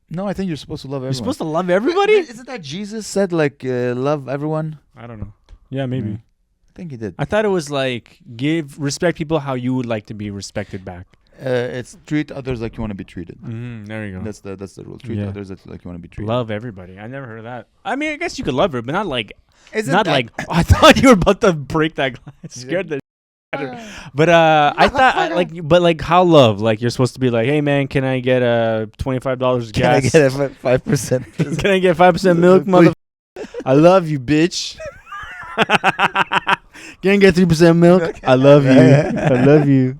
S2: No, I think you're supposed to love everyone.
S1: You're supposed to love everybody.
S2: Isn't that Jesus said like love everyone?
S1: I don't know. Yeah, maybe.
S2: Mm. I think he did.
S1: I thought it was like respect people how you would like to be respected back.
S2: It's treat others like you want to be treated.
S1: There you go.
S2: That's the rule. Treat
S1: Yeah.
S2: others like you want to be treated.
S1: Love everybody. I never heard of that. I mean, I guess you could love her, but not like
S2: Isn't
S1: not
S2: that-
S1: like. Oh, I thought you were about to break that glass. Scared the. But I thought like how love, like you're supposed to be like, hey man, can I get $25
S2: Can I
S1: gas?
S2: get a 5%?
S1: Can I get 5% milk, mother? I love you, bitch. Can I get 3% milk? I love you. I love you.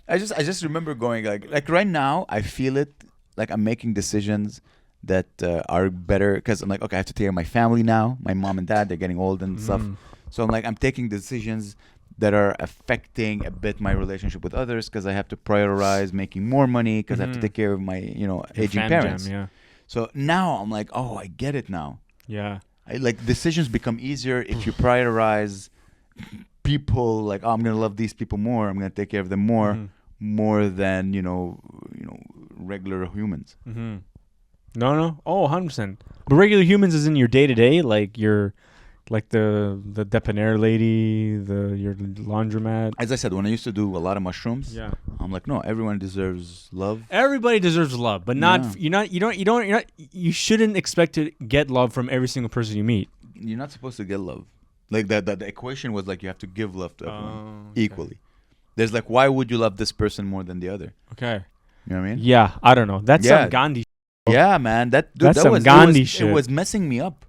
S2: I just remember going like right now I feel it like I'm making decisions that are better because I'm like, okay, I have to take care of my family now. My mom and dad, they're getting old and stuff. So I'm taking decisions that are affecting a bit my relationship with others because I have to prioritize making more money because I have to take care of my
S1: Your
S2: aging
S1: fam
S2: parents.
S1: jam, yeah.
S2: So now I'm like, oh, I get it now.
S1: Yeah.
S2: Like decisions become easier if you prioritize people like, oh, I'm gonna love these people more. I'm gonna take care of them more than regular humans.
S1: Mm-hmm. No. Oh, 100%. But regular humans is in your day to day, like your, like the debonair lady, your laundromat.
S2: As I said, when I used to do a lot of mushrooms, I'm like, no, everyone deserves love.
S1: Everybody deserves love, but you shouldn't expect to get love from every single person you meet.
S2: You're not supposed to get love. Like the equation was like you have to give love to everyone equally. There's like, why would you love this person more than the other?
S1: Okay.
S2: You know what I mean?
S1: Yeah, I don't know. That's some Gandhi.
S2: Yeah, man. That's
S1: some Gandhi shit.
S2: It was messing me up.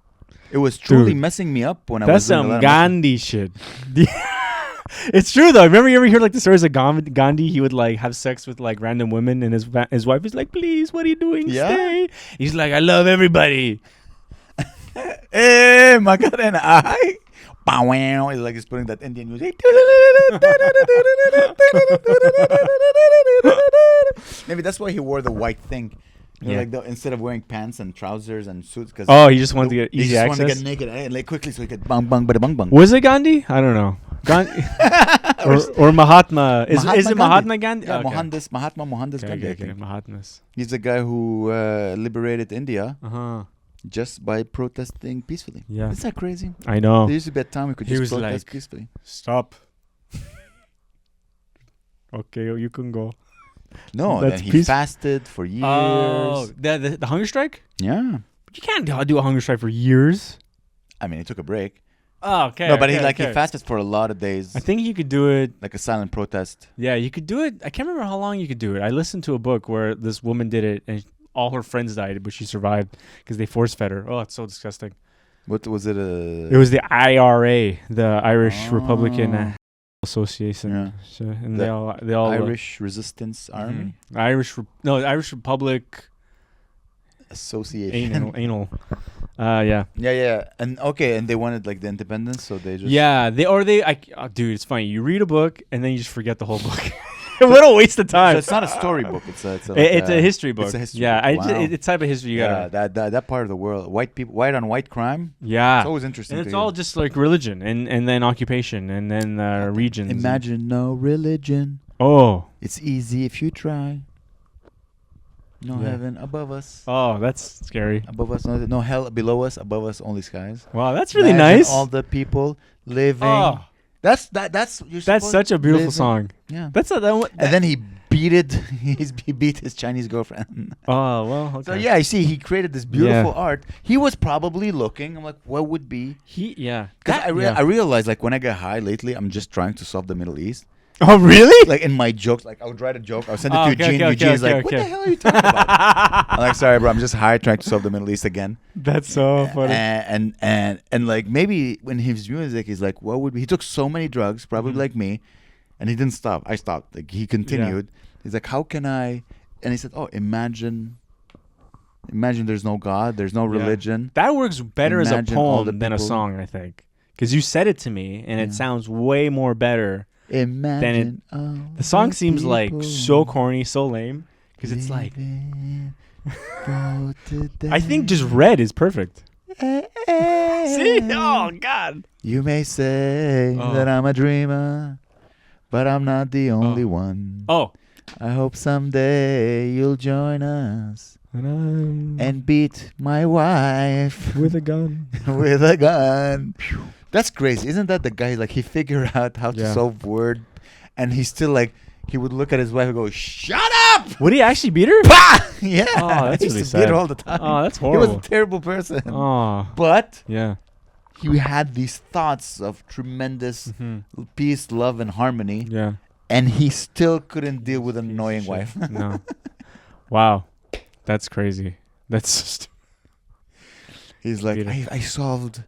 S2: It was truly messing me up when I was doing a lot of
S1: Gandhi shit. It's true though. Remember, you ever hear like the stories of Gandhi? He would like have sex with like random women, and his wife is like, "Please, what are you doing?
S2: Yeah.
S1: Stay." He's like, "I love everybody."
S2: Hey, Macarena, I. It's like he's putting that Indian music. Maybe that's why he wore the white thing. Like instead of wearing pants and trousers and suits.
S1: He just wanted to get easy access.
S2: He just wanted to get naked and like quickly so he could bang bang bada bang bang.
S1: Was it Gandhi? I don't know. or Mahatma. Is it Mahatma Gandhi?
S2: Yeah, Mahatma Gandhi.
S1: Okay. Mahatmas.
S2: He's the guy who liberated India.
S1: Uh-huh.
S2: Just by protesting peacefully.
S1: Yeah.
S2: Isn't that crazy?
S1: I know.
S2: There used to be a time we could just protest
S1: like,
S2: peacefully.
S1: Stop. Okay, you can go.
S2: No, then he fasted for years.
S1: Oh, the hunger strike?
S2: Yeah.
S1: But you can't do a hunger strike for years.
S2: I mean, he took a break.
S1: Oh, okay.
S2: No, but he fasted for a lot of days.
S1: I think you could do it.
S2: Like a silent protest.
S1: Yeah, you could do it. I can't remember how long you could do it. I listened to a book where this woman did it and all her friends died, but she survived because they force fed her. Oh, it's so disgusting.
S2: What was it?
S1: It was the IRA, the Irish Republican Association.
S2: Yeah.
S1: So, and they all
S2: Irish Resistance Army.
S1: Irish Republic
S2: Association.
S1: Anal. Yeah.
S2: Yeah. And and they wanted like the independence, so they just
S1: dude, it's funny. You read a book and then you just forget the whole book. What a waste of time.
S2: So it's not a storybook. It's
S1: a history book.
S2: It's a history.
S1: Yeah,
S2: book. Wow.
S1: It's type of history you gotta.
S2: That part of the world, white on white crime.
S1: Yeah,
S2: it's always interesting.
S1: And it's all just like religion and then occupation and then regions.
S2: Imagine no religion.
S1: Oh,
S2: it's easy if you try. No heaven above us.
S1: Oh, that's scary.
S2: Above us, no hell below us. Above us, only skies.
S1: Wow, that's really nice.
S2: All the people living.
S1: Oh.
S2: That's
S1: such a beautiful song.
S2: Yeah.
S1: And
S2: then he he beat his Chinese girlfriend.
S1: Oh, well, okay.
S2: So yeah, I see he created this beautiful art. He was probably looking. I'm like, what would be? Because I realized like when I get high lately, I'm just trying to solve the Middle East.
S1: Oh, really?
S2: Like in my jokes, like I would write a joke, I'll send it to Eugene. Eugene's like, what the hell are you talking about? I'm like, sorry, bro, I'm just high trying to solve the Middle East again.
S1: That's so funny.
S2: And like maybe when his music, he's like, what would be? He took so many drugs, probably like me, and he didn't stop. I stopped. Like he continued. He's like, how can I? And he said, oh, imagine there's no God, there's no religion.
S1: That works better as a poem than a song, I think, because you said it to me, and it sounds way more better.
S2: Imagine
S1: the song seems like so corny, so lame, because it's like I think just red is perfect. See? Oh God.
S2: You may say that I'm a dreamer, but I'm not the only one.
S1: Oh.
S2: I hope someday you'll join us and beat my wife
S1: with a gun.
S2: With a gun. That's crazy. Isn't that the guy, like, he figured out how to solve word, and he's still, like, he would look at his wife and go, shut up!
S1: Would he actually beat her?
S2: Bah! Yeah.
S1: Oh, that's really sad.
S2: Beat her all the time.
S1: Oh, that's horrible.
S2: He was a terrible person.
S1: Oh.
S2: But
S1: he
S2: had these thoughts of tremendous peace, love, and harmony.
S1: Yeah.
S2: And he still couldn't deal with an annoying wife.
S1: No. Wow. That's crazy. That's just...
S2: He's like, I solved...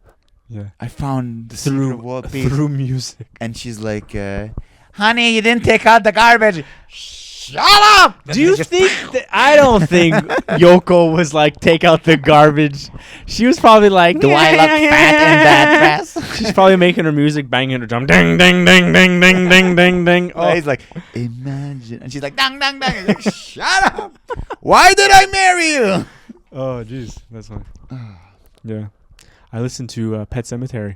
S1: Yeah,
S2: I found the secret of world peace
S1: through music.
S2: And she's like, honey, you didn't take out the garbage. Shut up!
S1: Do you think that... I don't think Yoko was like, take out the garbage. She was probably like,
S2: do I look fat in that dress?
S1: She's probably making her music, banging her drum. Ding, ding, ding, ding, ding, ding, ding, ding.
S2: Oh. He's like, imagine. And she's like, dang, dang, dang. He's like, shut up. Why did I marry you?
S1: Oh, jeez. That's funny. Yeah. I listened to Pet Sematary.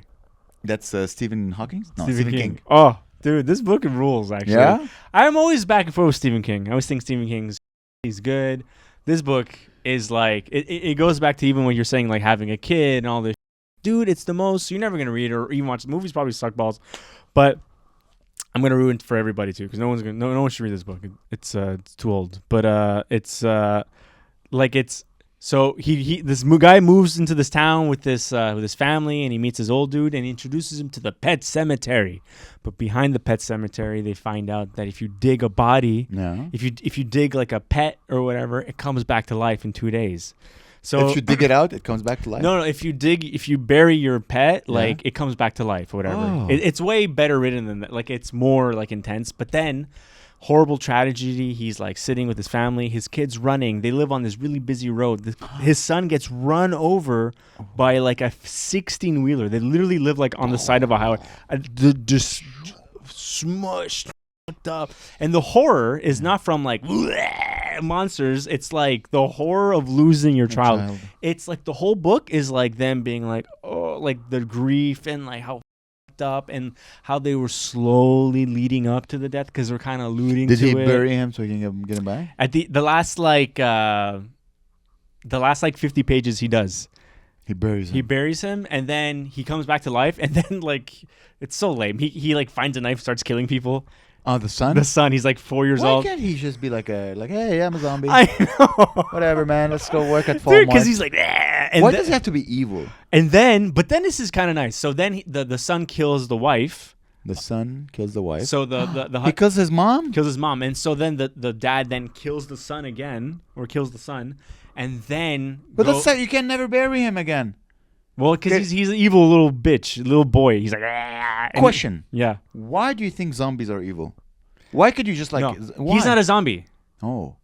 S2: That's Stephen Hawking? No,
S1: Stephen King. Oh, dude, this book rules, actually.
S2: Yeah?
S1: I'm always back and forth with Stephen King. I always think Stephen King's he's good. This book is like, it goes back to even when you're saying like having a kid and all this. Dude, it's the most, you're never going to read or even watch the movies, probably suck balls. But I'm going to ruin it for everybody too, because no one should read this book. It's too old. But so this guy moves into this town with his family, and he meets his old dude, and he introduces him to the pet cemetery. But behind the pet cemetery, they find out that if you dig a body, if you dig like a pet or whatever, it comes back to life in 2 days. So
S2: if you dig it out, it comes back to life.
S1: No. If you bury your pet, like it comes back to life or whatever.
S2: Oh.
S1: It's way better written than that. Like it's more like intense. But then, horrible tragedy. He's like sitting with his family. His kid's running. They live on this really busy road. His son gets run over by like a 16-wheeler. They literally live like on the side of a highway. Just smushed up. And the horror is not from like monsters. It's like the horror of losing your child. It's like the whole book is like them being like, oh, like the grief and like how up and how they were slowly leading up to the death because they're kind of alluding to it.
S2: Did he bury him so he can get him back?
S1: At the last 50 pages he does.
S2: He buries him.
S1: He buries him and then he comes back to life and then like it's so lame. He like finds a knife, starts killing people.
S2: Oh, the son?
S1: The son, he's like 4 years old.
S2: Why can't he just be like, hey, I'm a zombie.
S1: I know.
S2: Whatever, man. Let's go work at Walmart.
S1: Dude, because he's like, and
S2: why does he have to be evil?
S1: And then, but then this is kind of nice. So then the son kills the wife.
S2: The son kills the wife.
S1: So the
S2: he kills his mom?
S1: Kills his mom. And so then the dad then kills the son again, or kills the son. And then...
S2: But that's like, you can never bury him again.
S1: Well, because he's an evil little bitch, little boy. He's like...
S2: Question.
S1: Yeah.
S2: Why do you think zombies are evil? Why could you just like...
S1: No,
S2: why?
S1: he's not a zombie.
S2: Oh.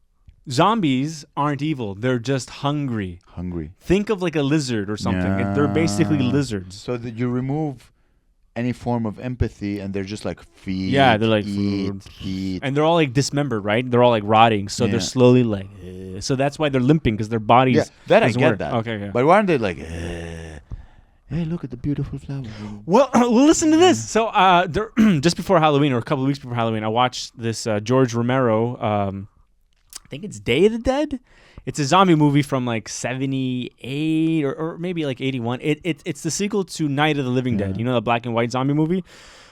S1: Zombies aren't evil. They're just hungry. Think of like a lizard or something.
S2: Yeah.
S1: They're basically lizards.
S2: So that you remove any form of empathy and they're just like feed.
S1: Yeah, they're like
S2: eat.
S1: And they're all like dismembered, right? They're all like rotting. So they're slowly like... So that's why they're limping because their bodies...
S2: Yeah, that I get
S1: work.
S2: that.
S1: Okay.
S2: But why aren't they like... Hey, look at the beautiful flowers.
S1: Well, listen to this. So, just before Halloween, or a couple of weeks before Halloween, I watched this George Romero. I think it's Day of the Dead. It's a zombie movie from like 78 or maybe like 81. It's the sequel to Night of the Living Dead. You know, the black and white zombie movie.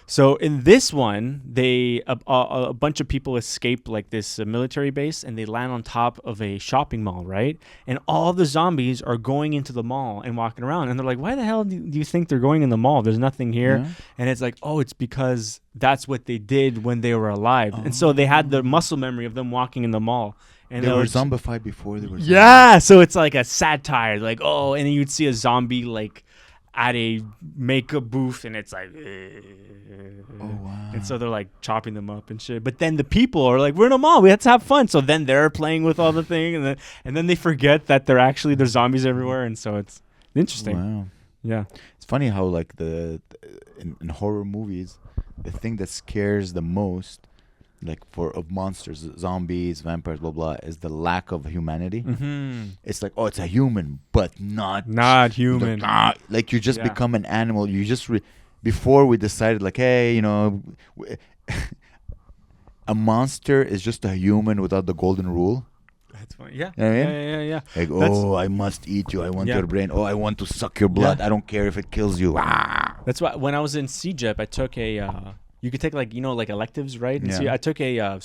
S1: So in this one, a bunch of people escape like this military base, and they land on top of a shopping mall, right? And all the zombies are going into the mall and walking around, and they're like, "Why the hell do you think they're going in the mall? There's nothing here."
S2: Yeah.
S1: And it's like, "Oh, it's because that's what they did when they were alive." And so they had the muscle memory of them walking in the mall. And
S2: they were zombified before they were zombified.
S1: Yeah, so it's like a satire, like, oh, and then you'd see a zombie like at a makeup booth, and it's like,
S2: oh wow.
S1: And so they're like chopping them up and shit. But then the people are like, we're in a mall, we have to have fun. So then they're playing with all the thing, and then they forget that there's zombies everywhere, and so it's interesting.
S2: Wow.
S1: Yeah,
S2: it's funny how like in horror movies, the thing that scares the most, like of monsters, zombies, vampires, blah blah, is the lack of humanity.
S1: Mm-hmm.
S2: It's like, oh, it's a human, but not
S1: human.
S2: Like you just become an animal. You just before we decided, like, hey, you know, a monster is just a human without the golden rule.
S1: That's funny. Yeah.
S2: You know what I mean?
S1: Yeah.
S2: Like, I must eat you. I want your brain. Oh, I want to suck your blood. I don't care if it kills you.
S1: That's why when I was in CJEP, I took you could take like electives, right? And so I took a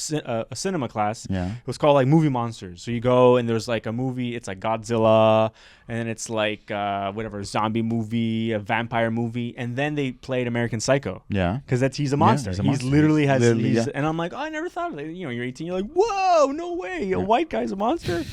S1: cinema class.
S2: Yeah.
S1: It was called like movie monsters. So you go and there's like a movie. It's like Godzilla, and then it's like whatever, a zombie movie, a vampire movie, and then they played American Psycho.
S2: Yeah.
S1: Because he's a monster.
S2: He's a
S1: He's
S2: monster.
S1: literally has.
S2: Yeah.
S1: And I'm like, oh, I never thought of it. You know, you're 18. You're like, whoa, no way, a white guy's a monster.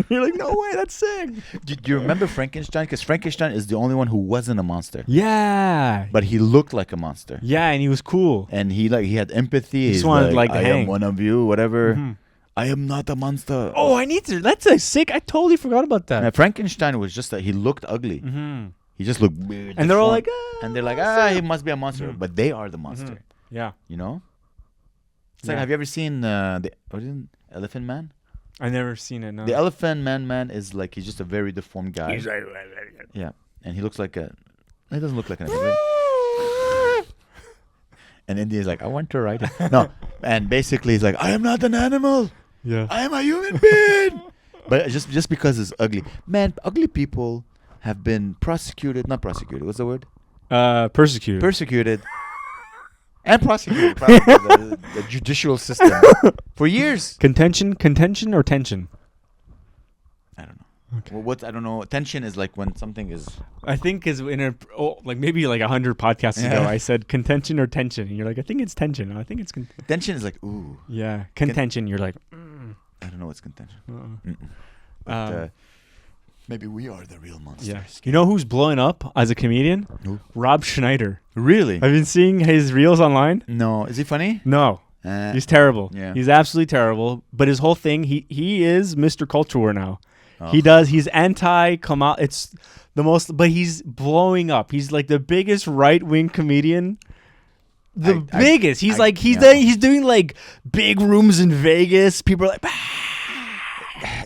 S1: You're like, no way, that's sick.
S2: Do you remember Frankenstein? Because Frankenstein is the only one who wasn't a monster.
S1: Yeah.
S2: But he looked like a monster.
S1: Yeah, and he was cool.
S2: And he had empathy.
S1: He just wanted like to
S2: I
S1: hang.
S2: am one of you, whatever.
S1: Mm-hmm.
S2: I am not a monster.
S1: Oh, I need to. That's a sick. I totally forgot about that.
S2: Now, Frankenstein was just he looked ugly.
S1: Mm-hmm.
S2: He just looked weird.
S1: And they're all like,
S2: and they're like, he must be a monster.
S1: Mm-hmm.
S2: But they are the monster.
S1: Mm-hmm. Yeah.
S2: You know? It's like, have you ever seen the Elephant Man?
S1: I've never seen it, no.
S2: The Elephant Man is like, he's just a very deformed guy.
S1: He's like,
S2: Yeah. and he looks like a. He doesn't look like an immigrant. And India's like, I want to ride it. No, and basically he's like, I am not an animal.
S1: Yeah.
S2: I am a human being. But just because it's ugly, man, ugly people have been prosecuted. Not prosecuted. What's the word?
S1: Persecuted.
S2: Persecuted. And prosecuted. Probably the judicial system for years.
S1: Contention or tension?
S2: I don't know.
S1: Okay.
S2: Well, I don't know. Tension is like when something is.
S1: I think is in like maybe like 100 podcasts ago, I said contention or tension, and you're like, I think it's tension. I think it's
S2: Tension is like ooh.
S1: Yeah, contention. You're like,
S2: I don't know what's contention.
S1: uh-uh.
S2: But, maybe we are the real monsters.
S1: Yeah. You know who's blowing up as a comedian?
S2: Who?
S1: Rob Schneider.
S2: Really?
S1: Have you been seeing his reels online?
S2: No. Is he funny?
S1: No. He's terrible.
S2: Yeah.
S1: He's absolutely terrible. But his whole thing, he is Mr. Culture War now.
S2: Oh.
S1: He's anti-come out. It's the most, but he's blowing up. He's like the biggest right-wing comedian. Biggest. He's doing like big rooms in Vegas. People are like,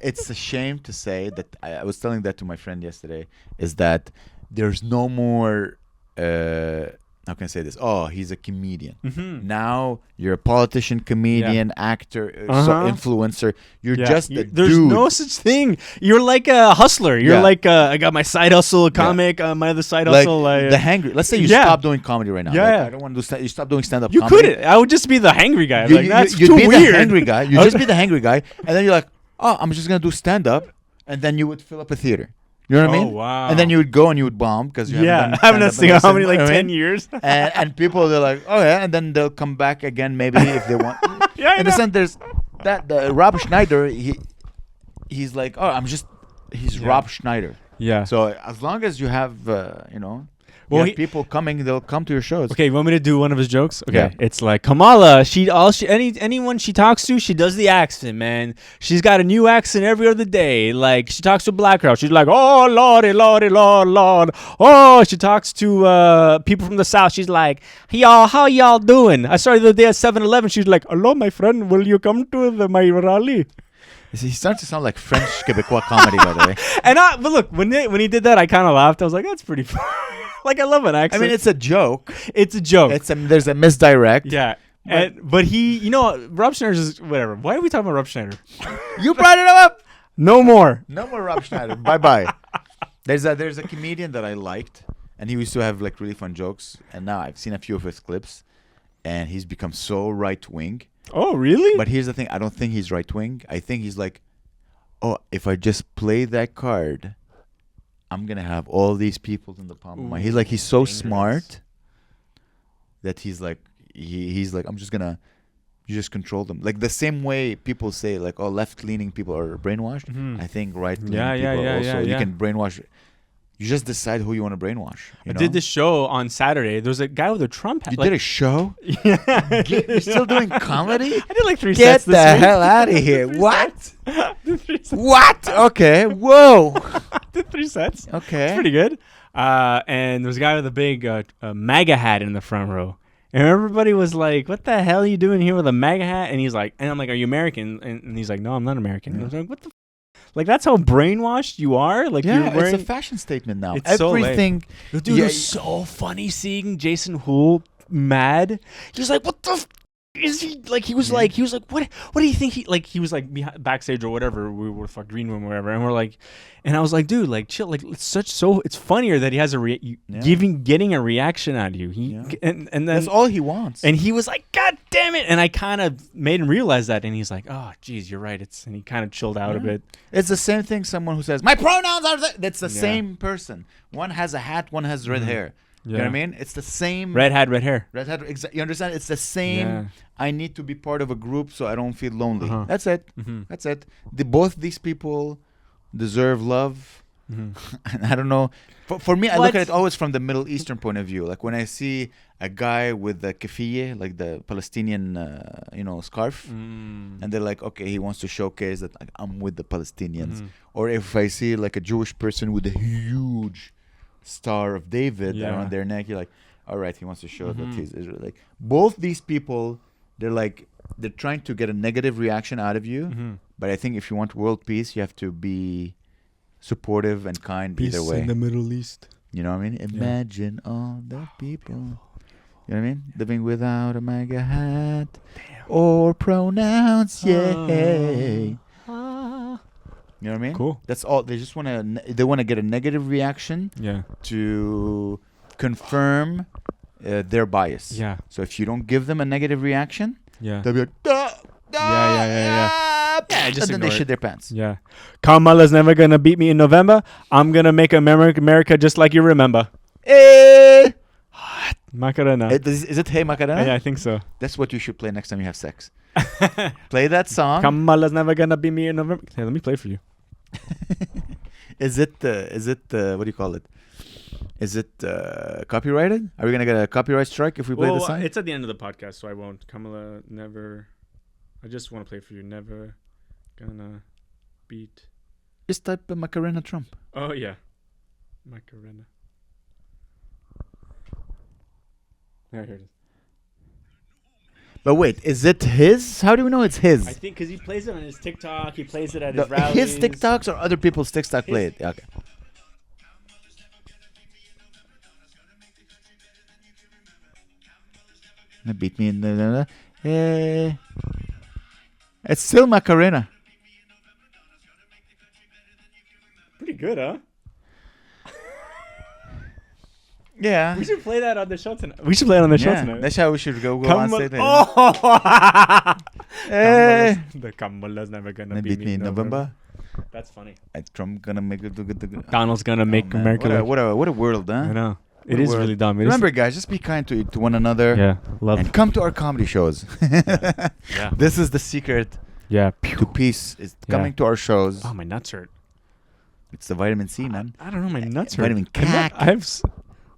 S2: It's a shame to say that I was telling that to my friend yesterday, is that there's no more how can I say this? Oh, he's a comedian.
S1: Mm-hmm.
S2: Now you're a politician, comedian, actor, influencer. You're just a
S1: there's
S2: dude.
S1: no such thing. You're like a hustler. You're like I got my side hustle, a comic, my other side hustle.
S2: The hangry. Let's say you stop doing comedy right now.
S1: Yeah,
S2: I don't want to do. You stop doing stand-up.
S1: You
S2: comedy.
S1: couldn't. I would just be the hangry guy.
S2: You'd
S1: too
S2: be
S1: weird.
S2: the hangry guy. You just be the hangry guy, and then you're like, oh, I'm just gonna do stand-up, and then you would fill up a theater. You know what I mean?
S1: Oh, wow.
S2: And then you would go and you would bomb because you
S1: haven't done stand-up in comedy like 10 years.
S2: and people, they're like, oh yeah, and then they'll come back again maybe if they want.
S1: Yeah,
S2: in the sense, there's the Rob Schneider. He's like, oh, he's Rob Schneider.
S1: Yeah.
S2: So as long as you have, you have people coming, they'll come to your shows.
S1: Okay, you want me to do one of his jokes? Okay,
S2: Yeah.
S1: it's like Kamala. Anyone she talks to, she does the accent, man. She's got a new accent every other day. Like she talks to a black crowd, she's like, oh lordy, lordy, lord, lord. Oh, she talks to people from the south. She's like, y'all, how y'all doing? I saw you the other day at 7-Eleven. She's like, hello, my friend. Will you come to my rally?
S2: He starts to sound like French Quebecois comedy, by the way.
S1: But look, when he did that, I kind of laughed. I was like, that's pretty funny. Like, I love an accent.
S2: I mean, it's a joke.
S1: It's a joke.
S2: There's a misdirect.
S1: Yeah. But he, Rob Schneider's just, whatever. Why are we talking about Rob Schneider?
S2: You brought it up.
S1: No more.
S2: No more Rob Schneider. Bye-bye. There's a comedian that I liked, and he used to have like really fun jokes. And now I've seen a few of his clips, and he's become so right-wing.
S1: Oh, really?
S2: But here's the thing. I don't think he's right-wing. I think he's like, oh, if I just play that card, I'm going to have all these people in the palm of my hand. He's so smart that he's like, I'm just going to, you just control them. Like the same way people say like, oh, left-leaning people are brainwashed. Mm-hmm. I think right-leaning people are also, you can brainwash. You just decide who you want to brainwash. I
S1: did this show on Saturday. There was a guy with a Trump hat.
S2: You did a show?
S1: Yeah.
S2: You're still doing comedy?
S1: I did like 3 sets this week.
S2: Get the hell out of here. What? What? Okay. Whoa.
S1: I did 3 sets.
S2: Okay.
S1: It's pretty good. And there was a guy with a big MAGA hat in the front row. And everybody was like, what the hell are you doing here with a MAGA hat? And he's like, and I'm like, are you American? And he's like, no, I'm not American. And I was like, what the Like, that's how brainwashed you are? Like,
S2: yeah,
S1: you're wearing...
S2: it's a fashion statement now.
S1: It's
S2: everything.
S1: So dude, it was so funny seeing Jason Hool mad. He was like, what the is he? Like, he was like, what do you think he was like backstage or whatever, we were green room or whatever, and we're like, and I was like, dude, like, chill, like, it's funnier that he has getting a reaction out of you. And then
S2: that's all he wants.
S1: And he was like, God damn it. And I kind of made him realize that, and he's like, oh, geez, you're right. And he kind of chilled out a bit.
S2: It's the same thing. Someone who says, my pronouns are that's the same person. One has a hat, one has red hair. You know what I mean? It's the same.
S1: Red hat, red hair.
S2: Red hat. You understand? It's the same. Yeah. I need to be part of a group so I don't feel lonely. That's it. Mm-hmm. That's it. Both these people deserve love. Mm-hmm. And I don't know. For me, I look at it always from the Middle Eastern point of view. Like when I see a guy with the keffiyeh, like the Palestinian, scarf, and they're like, okay, he wants to showcase that like, I'm with the Palestinians. Mm-hmm. Or if I see like a Jewish person with a huge Star of David around their neck, you're like, all right, he wants to show that he's Israel. Like both these people, they're trying to get a negative reaction out of you. Mm-hmm. But I think if you want world peace, you have to be supportive and kind
S1: peace
S2: either way.
S1: in the Middle East.
S2: You know what I mean? Imagine all the people. You know what I mean? Living without a MAGA hat or pronouns. Yay. You know what I mean?
S1: Cool.
S2: That's all. They just want to. They want to get a negative reaction.
S1: Yeah.
S2: To confirm their bias.
S1: Yeah.
S2: So if you don't give them a negative reaction,
S1: Yeah.
S2: they'll be like, yeah.
S1: Just
S2: And then they
S1: ignore it.
S2: shit their pants.
S1: Yeah. Kamala's never gonna beat me in November. I'm gonna make America just like you remember.
S2: Eh.
S1: Macarena.
S2: Is it Hey Macarena?
S1: Yeah, I think so.
S2: That's what you should play next time you have sex. Play that song.
S1: Kamala's never gonna beat me in November. Hey, let me play for you.
S2: Is it what do you call it? Is it copyrighted? Are we gonna get a copyright strike if we play the song?
S1: It's at the end of the podcast, so I won't. Kamala never. I just want to play for you. Never gonna beat.
S2: Just type Macarena Trump.
S1: Oh yeah, Macarena. Yeah, here it is.
S2: But wait, is it his? How do we know it's his?
S1: I think because he plays it on his TikTok. He plays it at his rallies.
S2: His TikToks or other people's TikTok play it? Okay. Beat me in the. It's still Macarena.
S1: Pretty good, huh?
S2: Yeah.
S1: We should play that on the show tonight. We should play it on the show tonight.
S2: That's how we should go on stage.
S1: The Kamala's never gonna
S2: Beat me in November.
S1: That's funny.
S2: Trump gonna make it.
S1: Donald's gonna make America.
S2: What a world, huh?
S1: I know. It is really dumb.
S2: Remember, guys, just be kind to one another.
S1: Yeah, love.
S2: And come to our comedy shows.
S1: Yeah.
S2: This is the secret
S1: Yeah.
S2: to peace. Is coming to our shows.
S1: Oh, my nuts hurt.
S2: It's the vitamin C, man.
S1: I don't know. My nuts hurt.
S2: Vitamin C.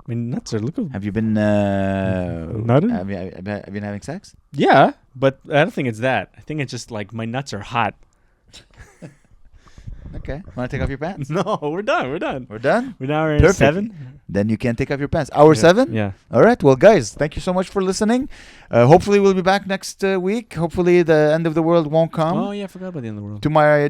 S1: My nuts are. Look.
S2: Have you been
S1: Nutted?
S2: have you been having sex?
S1: Yeah, but I don't think it's that. I think it's just like my nuts are hot.
S2: Okay. Want to take off your pants?
S1: No, we're done. We're done.
S2: We're done?
S1: We're now in
S2: Perfect.
S1: 7.
S2: Then you can take off your pants. Hour 7?
S1: Yeah.
S2: All right. Well, guys, thank you so much for listening. Hopefully, we'll be back next week. Hopefully, the end of the world won't come.
S1: Oh, yeah. I forgot about the end of the world.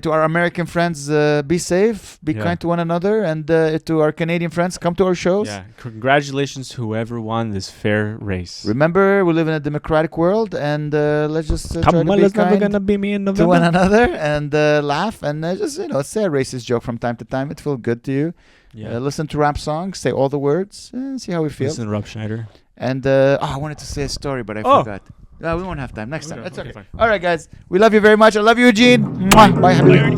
S2: To our American friends, be safe, be kind to one another, and to our Canadian friends, come to our shows.
S1: Yeah. Congratulations to whoever won this fair race.
S2: Remember, we live in a democratic world, and let's just try to be
S1: Kamala's never
S2: kind
S1: gonna beat me in
S2: to
S1: November.
S2: one another and laugh and just say a racist joke from time to time. It feels good to you.
S1: Yeah.
S2: Listen to rap songs, say all the words, see how we feel.
S1: Listen to Rob Schneider.
S2: And I wanted to say a story, but I forgot. We won't have time. Next time.
S1: Okay,
S2: That's okay.
S1: fine.
S2: All right, guys. We love you very much. I love you, Eugene. Mwah. Bye. Happy New Year.